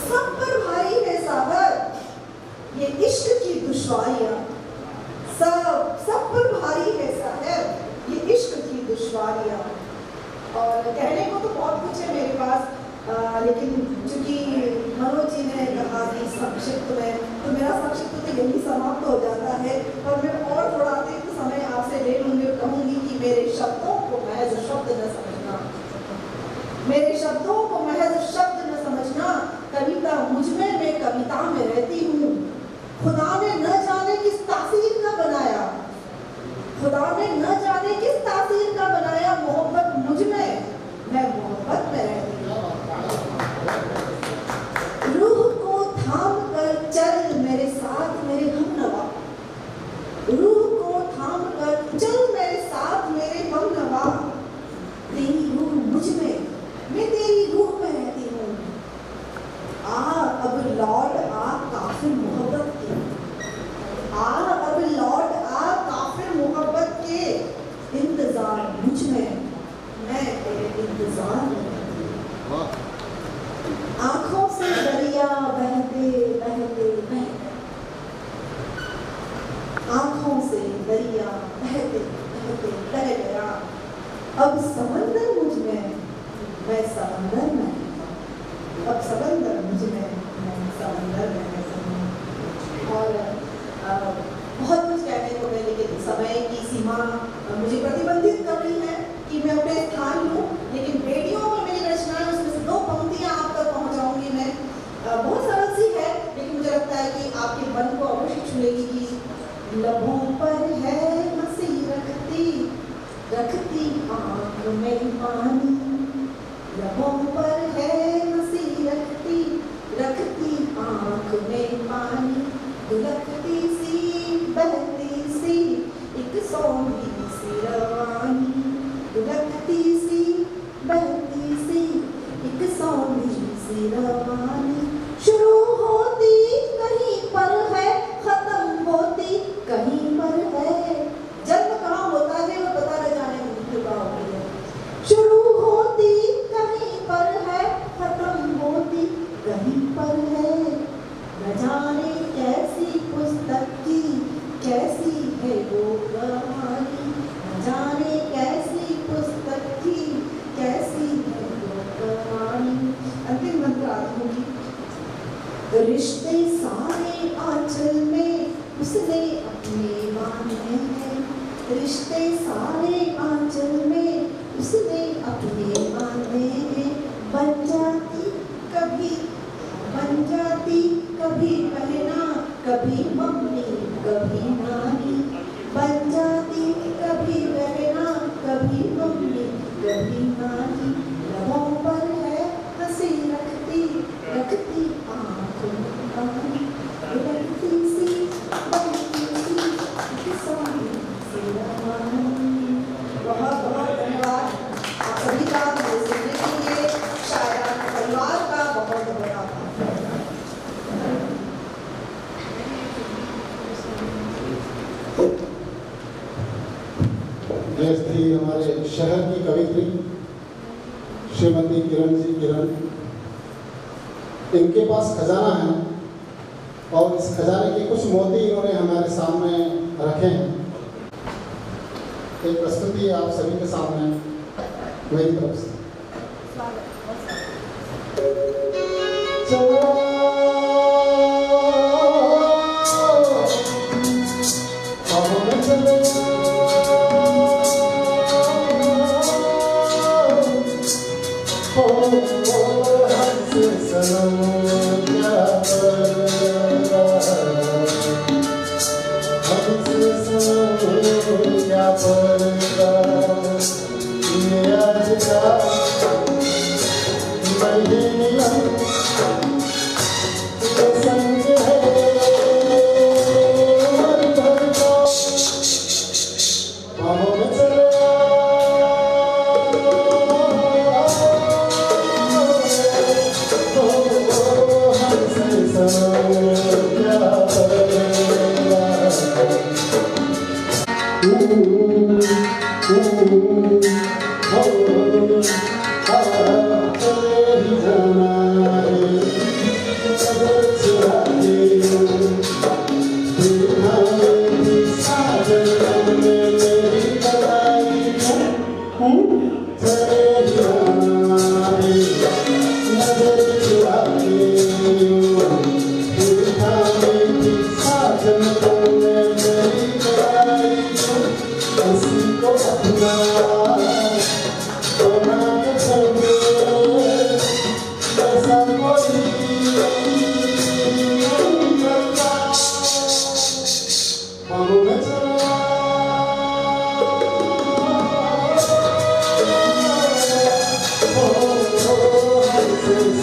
सब पर भारी है साहब ये इश्क की दुश्वारियां, सब पर भारी है साहब ये इश्क की दुश्वारियां। और कहने को तो बहुत कुछ है मेरे पास, लेकिन चूंकि मनोज जी ने कहा कि संक्षिप्त में, तो मेरा संक्षिप्त तो यही समाप्त हो जाता है। और मैं और थोड़ा अतिरिक्त समय आपसे ले लूँगी और कहूँगी कि मेरे शब्दों को महज शब्द न समझना, मेरे शब्दों को महज शब्द न समझना, कविता मुझ में, मैं कविता में रहती हूँ। खुदा ने न जाने किस तासीर का बनाया, खुदा ने न जाने किस तासीर का बनाया मोहब्बत मुझ में, मैं मोहब्बत में रहती हूँ। रूह को थाम कर चल मेरे साथ मेरे हमनवा, रूह को थाम कर चल मेरे साथ मेरे हमनवा, तेरी रूह मुझ में, मैं तेरी रूह में रहती हूँ। आ अब लौट आ काफिर मोहब्बत के, आ अब लौट आ काफिर मोहब्बत के, इंतजार मुझ में, मैं तेरे इंतजार में रहती हूँ। आंखों से दरिया बहते बहते बहते, आंखों से दरिया बहते बहते बह गया, अब समंदर मुझ में, मैं समंदर में, अब समंदर मुझ में, मैं समंदर में। और बहुत कुछ कहने को है, लेकिन समय की सीमा मुझे प्रतिबंधित कर रही है कि मैं अपने स्थान लूँ, लेकिन रेडियो में मेरी रचनाएं, उसमें से 2 पंक्तियाँ आप तक पहुँचाऊंगी मैं। बहुत सरल सी है, लेकिन मुझे लगता है कि आपके मन को अवश्य छुएगी। कि लबों पर है हंसी रखती, रखती आँख में पानी, लबों पर है हंसी रखती, रखती आँख में पानी, दुलकती सी बहती सी एक सोनी सी रवानी, दुलकती सी बहती सी एक सोनी सी रवानी, शुरू होती कहीं पर है, खत्म होती कहीं पर है। जन्म कहाँ होता है वो पता न जाने की कृपा होती है। शुरू होती कहीं पर है, खत्म होती कहीं पर है। न जाने कैसी पुस्तक की कैसी है वो कहानी, न जाने कैसी पुस्तक की कैसी है वो कहानी। अंतिम मंत्र आती होगी। रिश्ते सारे आंचल में उसने अपने बांधे हैं, रिश्ते सारे आंचल में उसने अपने बांधे हैं। बन जाती कभी बहना, कभी मम्मी कभी नानी, बन जाती कभी बहना, कभी मम्मी कभी नानी, लबों पर है हंसी रखती, रखती आँखों में पानी, रखती सी बहती सी किसानी सी रवानी। बहुत बहुत धन्यवाद आप सभी का मुझे सुनने के लिए, शायद परिवार का बहुत बहुत आभार। गेस्ट थी हमारे शहर की कवित्री श्रीमती किरण जी किरण। इनके पास खजाना है और इस खजाने के कुछ मोती इन्होंने हमारे सामने रखे हैं। एक प्रस्तुति आप सभी के सामने मेरी तरफ से।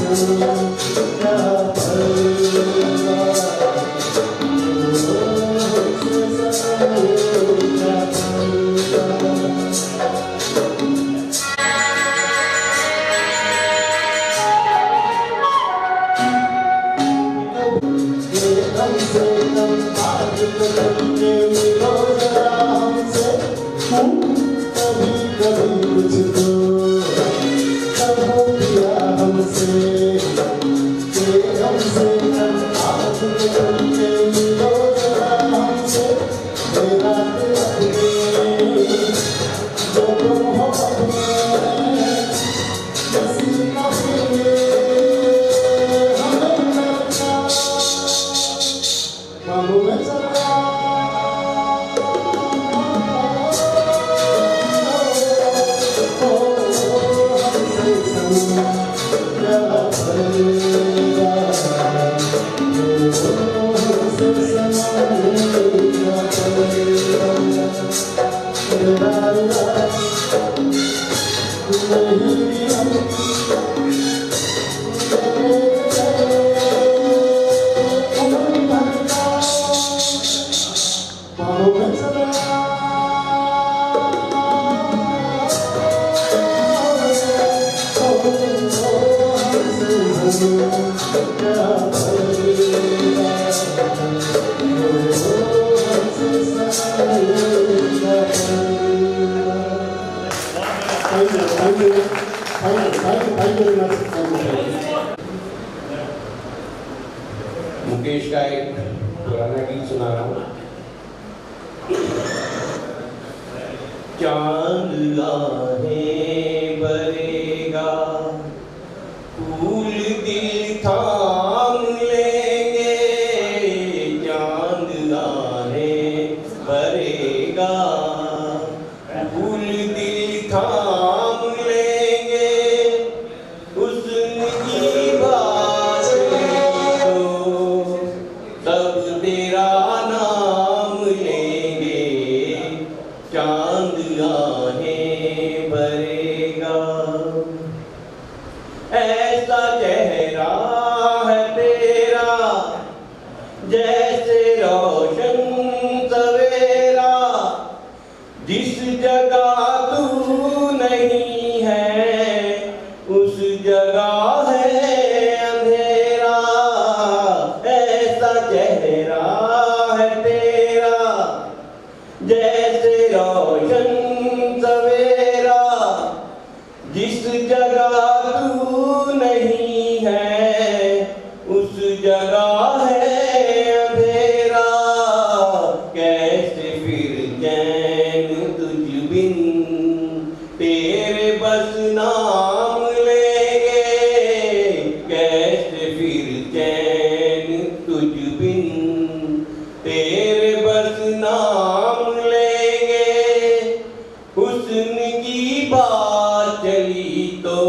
Oh, मुकेश का एक पुराना गीत सुना रहा हूँ। चांद आहे भरेगा, फूल दिल थाम लेंगे। चांद आहे भरेगा, फूल दिल थाम लेंगे। हुस्न की बात तो सब तेरा नाम लेंगे। चांद आहें भरेगा, ऐसा चेहरा है तेरा जैसे रोशन सवेरा। जिस जगह तू नहीं है उस जगह है अंधेरा। ऐसा चेहरा है तेरा जैसे रोशन सवेरा। जिस जगह तू नहीं है उस जगह है अंधेरा। कैसे फिर चैन तुझ बिन तेरे बस नाम लेंगे। कैसे फिर चैन तुझ बिन तेरे बस नाम लेंगे। हुस्न की बात चली तो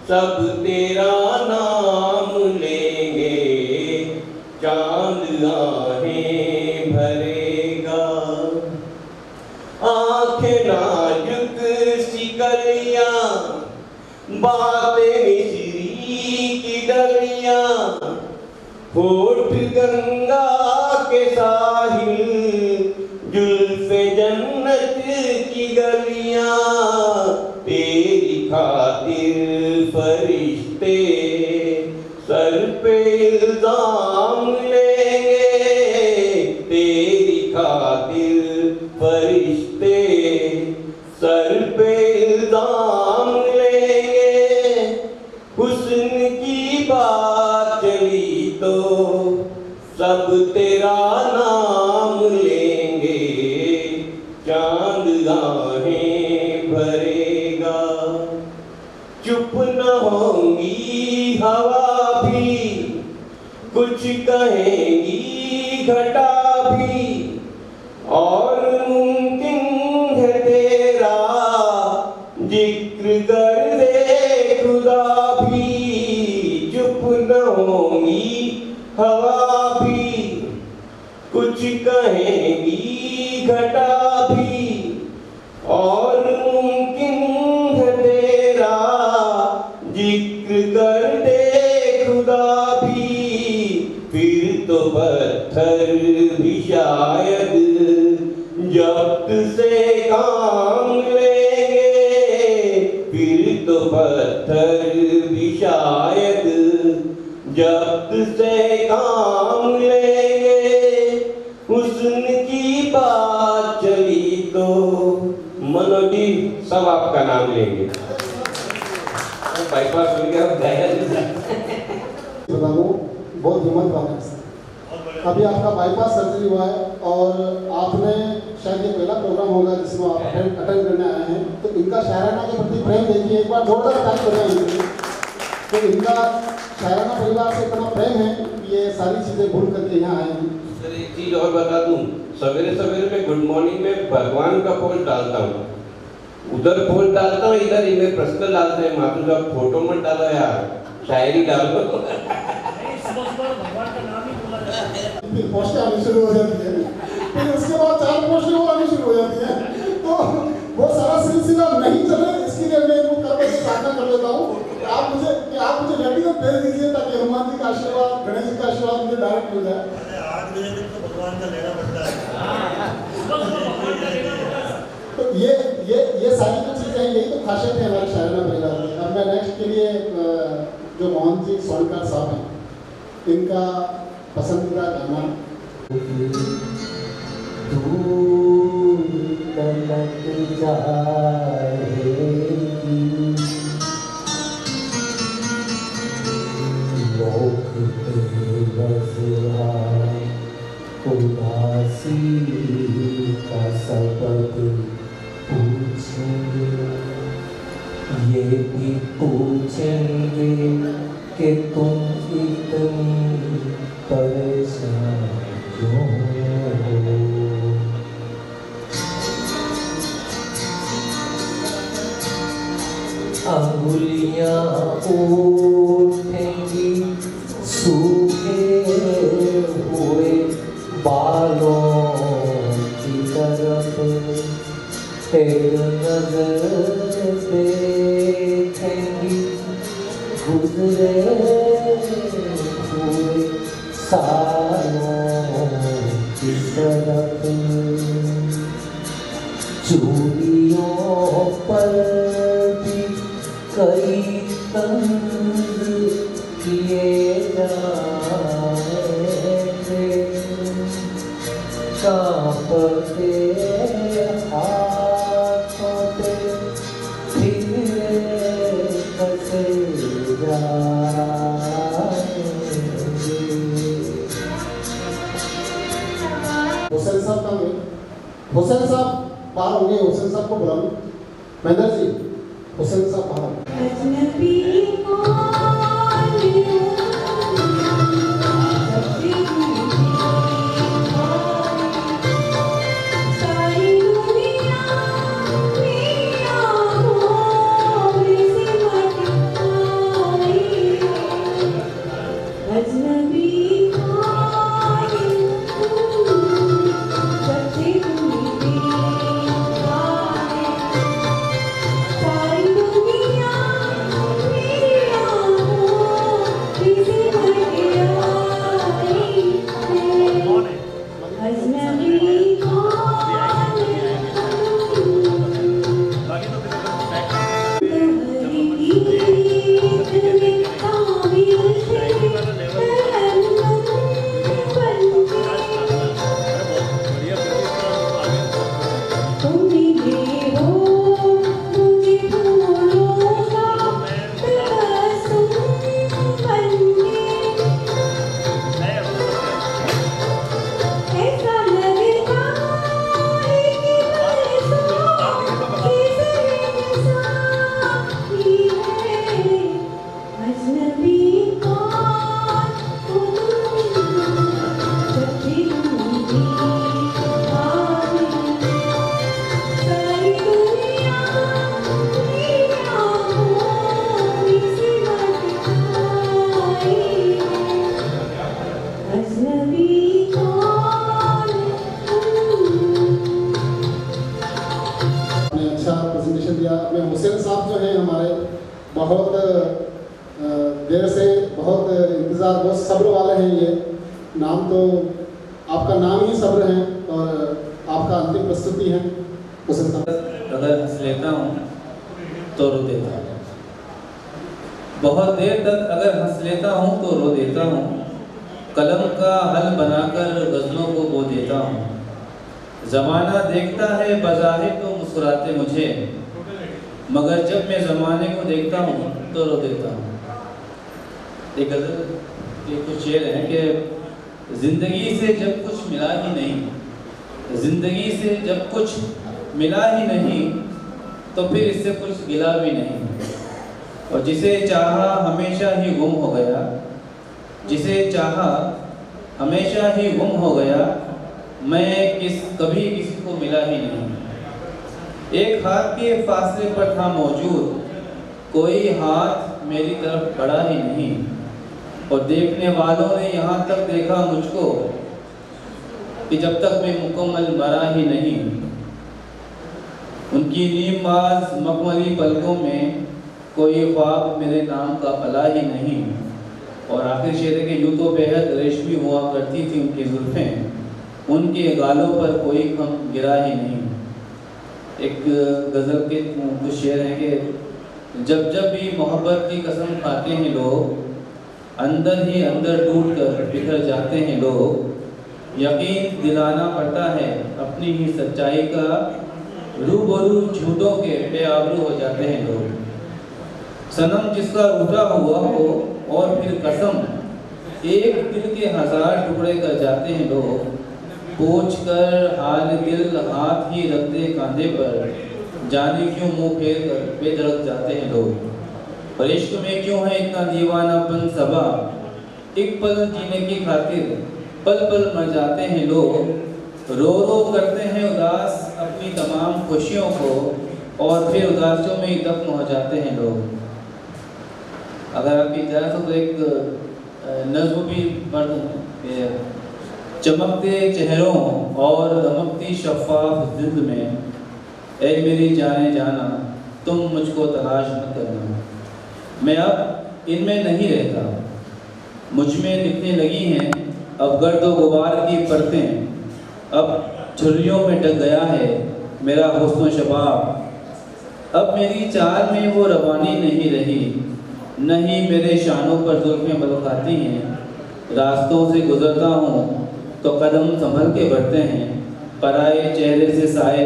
सब तेरा नाम लेंगे। चांद आहें भरेगा, आंखें नाजुक सी कलियां, बातें मिश्री की डलियां। होठ गंगा के साहिल, जुल्फे जन्नत की गलियां। तेरी खातिर फरिश्ते सर पे इल्जाम लेंगे। तेरी खातिर फरिश्ते सर पे इल्जाम लेंगे। हुस्न की बात चली तो सब तेरा नाम लेंगे। चांद आहें भरेगा, चुप न होंगी हवा भी, कुछ कहेंगी घटा भी। और मुमकिन है तेरा जिक्र कर दे खुदा भी। चुप न होंगी हवा भी, कुछ कहेंगी घटा भी। और मुमकिन है तेरा जिक्र कर दे खुदा भी। फिर तो पत्थर भी शायद जब्त से काम लेंगे। फिर तो पत्थर भी शायद जब्त से काम लेंगे। हुस्न की बात चली तो मनोज जी सब आपका नाम लेंगे। बाईपास हो गया बता दूं, बहुत हिम्मत वाला है। अभी आपका बाईपास सर्जरी हुआ है और आपने शायद ये पहला प्रोग्राम होगा जिसमें आप अटेंड करने आए हैं। तो इनका शायराना के प्रति प्रेम देखिए, एक बार जोरदार ताली बजाइए। तो इनका शायराना परिवार से इतना प्रेम है कि ये सारी चीज़ें भूल करके यहाँ आए हैं। सर एक चीज़ और बता दूं, सवेरे सवेरे में गुड मॉर्निंग में भगवान का पोस्ट डालता हूँ। उधर पोस्ट डालता हूँ, इधर ईमेल पर्सनल डालते हैं। मातू का फोटो मत डालो यार, शायरी डालो। पोस्टें आनी शुरू हो जाती है, फिर उसके बाद 4 पोस्टें और आनी शुरू हो जाती है। तो वो सारा सिलसिला नहीं चले इसके लिए मैं टारगेट मिल जाए। 8 बजे तक तो भगवान का लेना पड़ता है। तो ये सारी जो चीज़ें हैं, यही तो खासियत है हमारे शायराना परिवार की। अब मैं नेक्स्ट के लिए जो मोहन जी स्वर्णकार साहब हैं, इनका पसंदीदा गाना दूर तलक जाएगी लोग बेवजह उदासी का सबब पूछेंगे, ये भी पूछेंगे कि तुम इतनी परेशान क्यों हो। अंगुलियां उठेंगी सूखे हुए बालों की तरफ, एक नजर देखेंगी गुजरे हुए सालों की तरफ। चूड़ियों पर भी कई तंज किए जाएंगे, कांपते हाथों पे फिर कसे जाएंगे। हुसैन साहब का हुसैन साहब बाहर होंगे, हुसैन साहब को बुलाओ। महेंद्र जी, हुसैन साहब बाहर। हुसैन साहब जो हैं हमारे, बहुत देर से बहुत इंतज़ार, बहुत सब्र वाले हैं। ये नाम तो आपका नाम ही सब्र है और आपका अंतिम प्रस्तुति है हुसैन साहब। अगर हंस लेता हूँ तो रो देता हूँ, बहुत देर तक अगर हंस लेता हूँ तो रो देता हूँ, कलम का हल बनाकर गज़लों को बो देता हूँ। ज़माना देखता है बज़ाहिर तो मुस्कुराते मुझे, मगर जब मैं ज़माने को देखता हूँ तो रो देता हूँ। एक गज़ल के कुछ शेर हैं कि ज़िंदगी से जब कुछ मिला ही नहीं, ज़िंदगी से जब कुछ मिला ही नहीं तो फिर इससे कुछ गिला भी नहीं, और जिसे चाहा हमेशा ही गुम हो गया, जिसे चाहा हमेशा ही गुम हो गया, मैं कभी किसी को मिला ही नहीं। एक हाथ के फासले पर था मौजूद, कोई हाथ मेरी तरफ बढ़ा ही नहीं, और देखने वालों ने यहाँ तक देखा मुझको कि जब तक मैं मुकम्मल मरा ही नहीं। उनकी नीमबाज मखमली पलकों में कोई ख्वाब मेरे नाम का पला ही नहीं, और आखिर शेर है कि यूँ तो बेहद रेशमी हुआ करती थी उनकी जुल्फ़ें, उनके गालों पर कोई कम गिरा ही नहीं। एक गज़ल के कुछ शेर हैं कि जब जब भी मोहब्बत की कसम खाते हैं लोग, अंदर ही अंदर टूट कर बिखर जाते हैं लोग। यकीन दिलाना पड़ता है अपनी ही सच्चाई का, रूबरू झूठों के बेआबरू हो जाते हैं लोग। सनम जिसका रूठा हुआ हो और फिर कसम, एक दिल के 1000 टुकड़े कर जाते हैं लोग। पूछ कर हाल दिल हाथ ही रख दे कांधे पर, जाने क्यों मुंह फेर कर बेदरक जाते हैं लोग। और इश्क में क्यों है इतना दीवानापन सबा, एक पल जीने की खातिर पल पल मर जाते हैं लोग। रो रो करते हैं उदास अपनी तमाम खुशियों को, और फिर उदासियों में ही दफन हो जाते हैं लोग। अगर आपकी इजाज़त हो तो एक नज़्म भी पढ़ दूँ। चमकते चेहरों और दमकती शफ़ाफ जिंद में, ऐ मेरी जाने जाना तुम मुझको तलाश न करना। मैं अब इनमें नहीं रहता, मुझ में दिखने लगी हैं अब गर्दो गुबार की परतें। अब झुर्रियों में ढक गया है मेरा हुस्न शबाब। अब मेरी चाल में वो रवानी नहीं रही, नहीं मेरे शानों पर जुल्फ़ें बलखाती हैं। रास्तों से गुजरता हूँ तो कदम संभल के बढ़ते हैं, पराए चेहरे से साए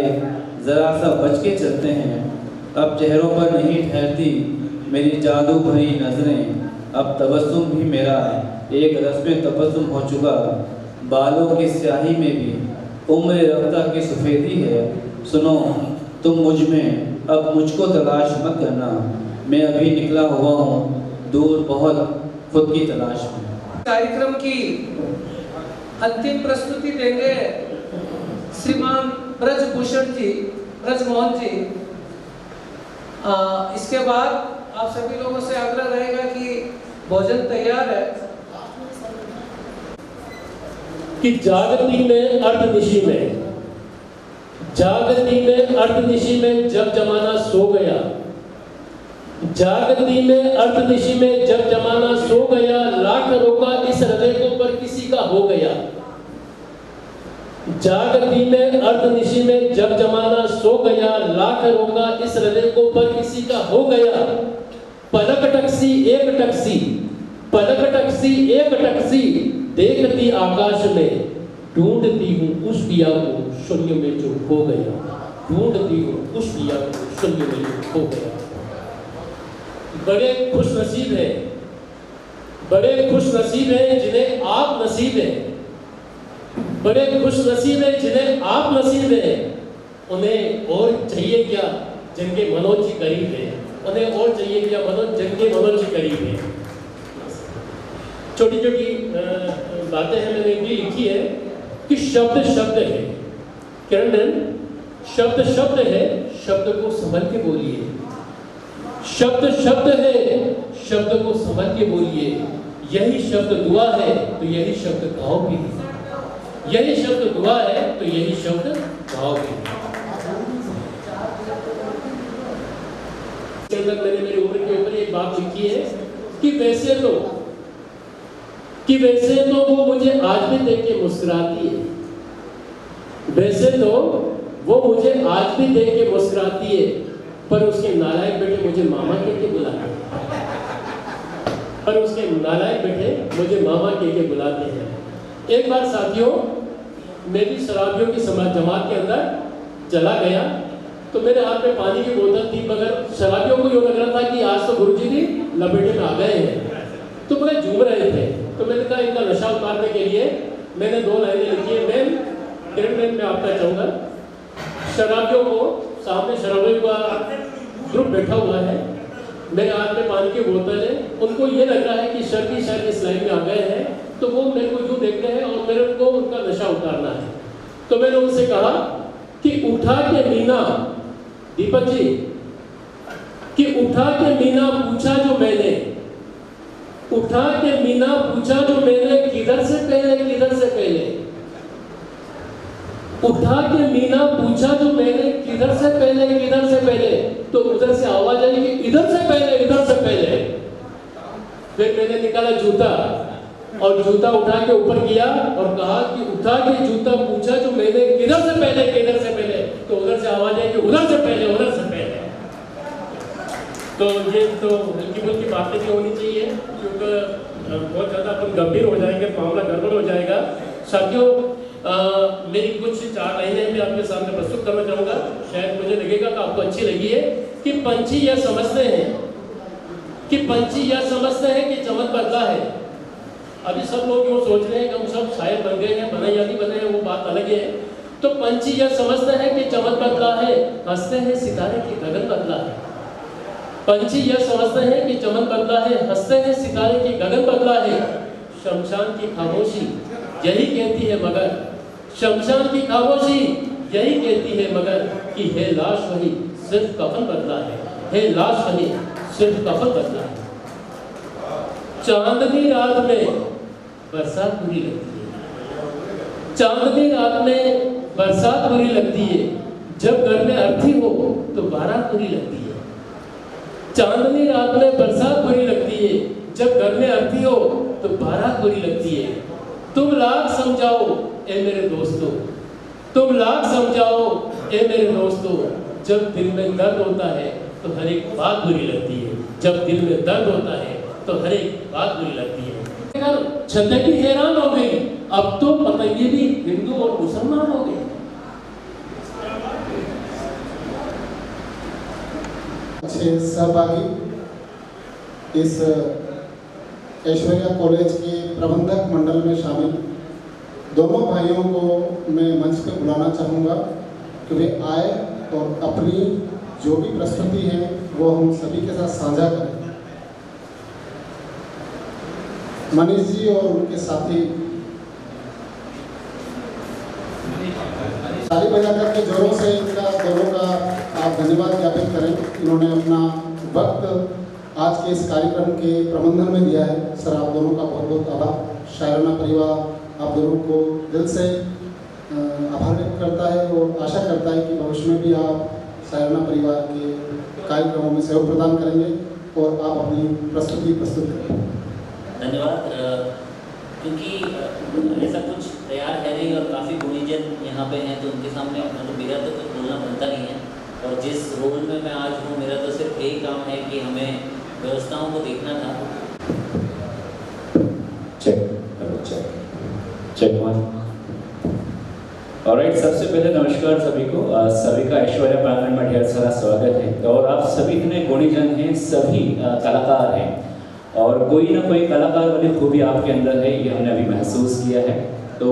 ज़रा सा बच के चलते हैं। अब चेहरों पर नहीं ठहरती मेरी जादू भरी नज़रें, अब तबस्सुम भी मेरा एक रस्म तबस्सुम हो चुका। बालों की स्याही में भी उम्र रफ्ता की सफ़ेदी है। सुनो तुम मुझ में अब मुझको तलाश मत करना, मैं अभी निकला हुआ हूँ दूर बहुत खुद की तलाश में। कार्यक्रम की अंतिम प्रस्तुति देंगे श्रीमान ब्रजभूषण जी, ब्रजमोहन जी। इसके बाद आप सभी लोगों से आग्रह रहेगा कि भोजन तैयार है। कि जागती में अर्धनिशी में, जागती में अर्धनिशी में जब जमाना सो गया, जागती में अर्धनिशी में जब जमाना सो गया, लाख रोका इस हृदय को पर किसी का हो गया। जागती में अर्धनिशी में जब जमाना सो गया, लाख रोका इस हृदय को पर किसी का हो गया। पलक टकसी एक टकसी, पलक टकसी एक टकसी, देखती आकाश में ढूंढती हूँ उस पिया को शून्य में जो खो गया। ढूंढती हूँ उस पिया को शून्य में जो खो गया। बड़े खुश नसीब है, बड़े खुश नसीब है जिन्हें आप नसीब है, बड़े खुश नसीब है जिन्हें आप नसीब है। उन्हें और चाहिए क्या जिनके मनोज जी करीब है, उन्हें और चाहिए क्या मनोज जिनके मनोज जी करीब है। छोटी छोटी बातें हैं मैंने भी लिखी है कि शब्द शब्द है, किरण शब्द शब्द है, शब्द को संभल के बोलिए। शब्द शब्द है, शब्द को संभल के बोलिए। यही शब्द दुआ है तो यही शब्द गाओ भी है, यही शब्द दुआ है तो यही शब्द गाओ भी है। मैंने मेरी उम्र के ऊपर एक बात लिखी है कि वैसे तो वो मुझे आज भी देख के मुस्कुराती है, वैसे तो वो मुझे आज भी देख के मुस्कुराती है, पर उसके नालायक बेटे मुझे मामा कह के बुलाते हैं, पर उसके नालायक बेटे मुझे मामा कह के बुलाते हैं। एक बार साथियों मैं भी शराबियों की जमात के अंदर चला गया, तो मेरे हाथ में पानी की बोतल थी, मगर शराबियों को यूँ लग रहा था कि आज तो गुरुजी भी लपेटे में आ गए हैं, तो मगर झूम रहे थे। तो मैंने कहा इनका नशा उतारने के लिए मैंने 2 लाइनें लिखी है। मैं आपका चाहूँगा, शराबियों को सामने शराबियों का ग्रुप बैठा हुआ है, मेरे हाथ में पानी की बोतल है, उनको ये लग रहा है कि शर्दी शायद इस लाइन में आ गए हैं, तो वो मेरे को यूँ देख रहे हैं और मेरे को उनका नशा उतारना है। तो मैंने उनसे कहा कि उठा के मीना, दीपक जी, कि उठा के मीना पूछा जो मैंने, उठा के मीना पूछा जो मैंने, किधर से पहले किधर से पहले, उठा के मीना पूछा जो मैंने, किधर से पहले किधर से पहले, तो उधर से आवाज आई कि इधर से पहले इधर से पहले। फिर मैंने निकाला जूता और जूता उठा के ऊपर किया और कहा कि उठा के जूता पूछा जो मैंने किधर से पहले, तो उधर से आवाज आई कि उधर से पहले। तो ये तो हल्की फुल्की बातें भी होनी चाहिए, क्योंकि बहुत ज़्यादा अपन गंभीर हो जाएंगे, मामला गड़बड़ हो जाएगा। साथियों, मेरी कुछ 4 लाइनें मैं आपके सामने प्रस्तुत करना चाहूँगा। शायद मुझे लगेगा कि आपको अच्छी लगी है। कि पंछी यह समझते हैं कि चमन बदला है। अभी सब लोग यूँ सोच रहे हैं कि हम सब शायर बन गए हैं, बने या नहीं बने हैं, वो बात अलग है। तो पंछी यह समझते हैं कि चमन बदला है, हंसते हैं सितारे की गगन बदला है। पंछी यह समझते हैं कि चमन बदला है, हंसते हैं सितारे की गगन बदला है। शमशान की खामोशी यही कहती है मगर, शमशान की खामोशी यही कहती है मगर कि हे लाश वही सिर्फ कफन बदला है, हे लाश वही सिर्फ कफन बदला है। चांदनी रात में बरसात बुरी लगती है, चांदनी रात में बरसात बुरी लगती है, जब घर में अर्थी हो तो बारात बुरी लगती है। चांदनी रात में बरसात बुरी लगती है, जब घर में अर्थी हो तो बारात बुरी लगती है। तुम लाख समझाओ ए मेरे दोस्तों, तुम लाख समझाओ ए मेरे दोस्तों, जब दिल में दर्द होता है तो हर एक बात बुरी लगती है, जब दिल में दर्द होता है तो हर एक बात बुरी लगती है। छतें भी हैरान हो गई, अब तो पतंगे भी हिंदू और मुसलमान हो गए। अच्छे सहभागी इस ऐश्वर्या कॉलेज के प्रबंधक मंडल में शामिल दोनों भाइयों को मैं मंच पे बुलाना चाहूँगा कि वे आए और अपनी जो भी प्रस्तुति है वो हम सभी के साथ साझा करें। मनीष जी और उनके साथी ताली बजाकर के जोरों से इनका दोनों का आप धन्यवाद ज्ञापित करें। इन्होंने अपना वक्त आज के इस कार्यक्रम के प्रबंधन में दिया है। सर, आप दोनों का बहुत बहुत आभार। शायराना परिवार आप दोनों को दिल से आभार व्यक्त करता है और आशा करता है कि भविष्य में भी आप शायराना परिवार के कार्यक्रमों में सहयोग प्रदान करेंगे और आप अपनी प्रस्तुति प्रस्तुत करेंगे। धन्यवाद। क्योंकि ऐसा कुछ तैयार है नहीं और काफ़ी गुणीजन यहाँ पे हैं, तो उनके सामने मतलब मेरा तो कुछ बोलना बनता नहीं है। और जिस रोल में मैं आज हूँ, मेरा तो सिर्फ यही काम है कि हमें व्यवस्थाओं को देखना था। चेक 1। ऑलराइट, सबसे पहले नमस्कार सभी को। सभी का ऐश्वर्या प्रांगण में ढेर सारा स्वागत है। और आप सभी इतने गुणीजन हैं, सभी कलाकार हैं और कोई ना कोई कलाकार वाली खूबी आपके अंदर है, ये हमने अभी महसूस किया है। तो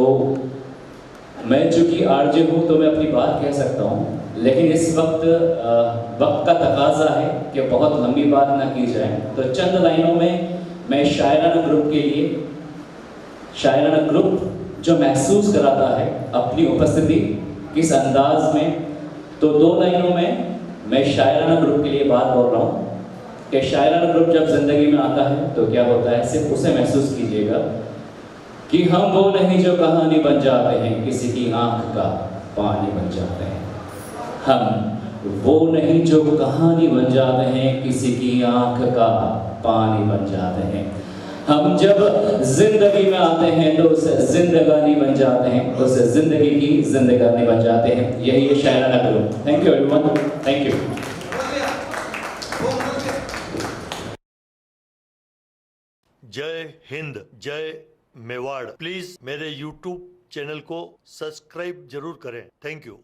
मैं चूँकि आरजे हूँ तो मैं अपनी बात कह सकता हूँ, लेकिन इस वक्त वक्त का तकाजा है कि बहुत लंबी बात ना की जाए। तो चंद लाइनों में मैं शायराना ग्रुप के लिए, शायराना ग्रुप जो महसूस कराता है अपनी उपस्थिति किस अंदाज में, तो 2 लाइनों में मैं शायराना ग्रुप के लिए बात बोल रहा हूँ कि शायराना ग्रुप जब जिंदगी में आता है तो क्या होता है, सिर्फ उसे महसूस कीजिएगा कि हम वो नहीं जो कहानी बन जाते हैं, किसी की आंख का पानी बन जाते हैं। हम वो नहीं जो कहानी बन जाते हैं, किसी की आंख का पानी बन जाते हैं। हम जब जिंदगी में आते हैं तो उसे जिंदगानी बन जाते हैं, उसे जिंदगी की जिंदगानी बन जाते हैं। यही है शायराना group. Thank you everyone, thank you. जय हिंद, जय मेवाड़। प्लीज मेरे YouTube चैनल को सब्सक्राइब जरूर करें। Thank you.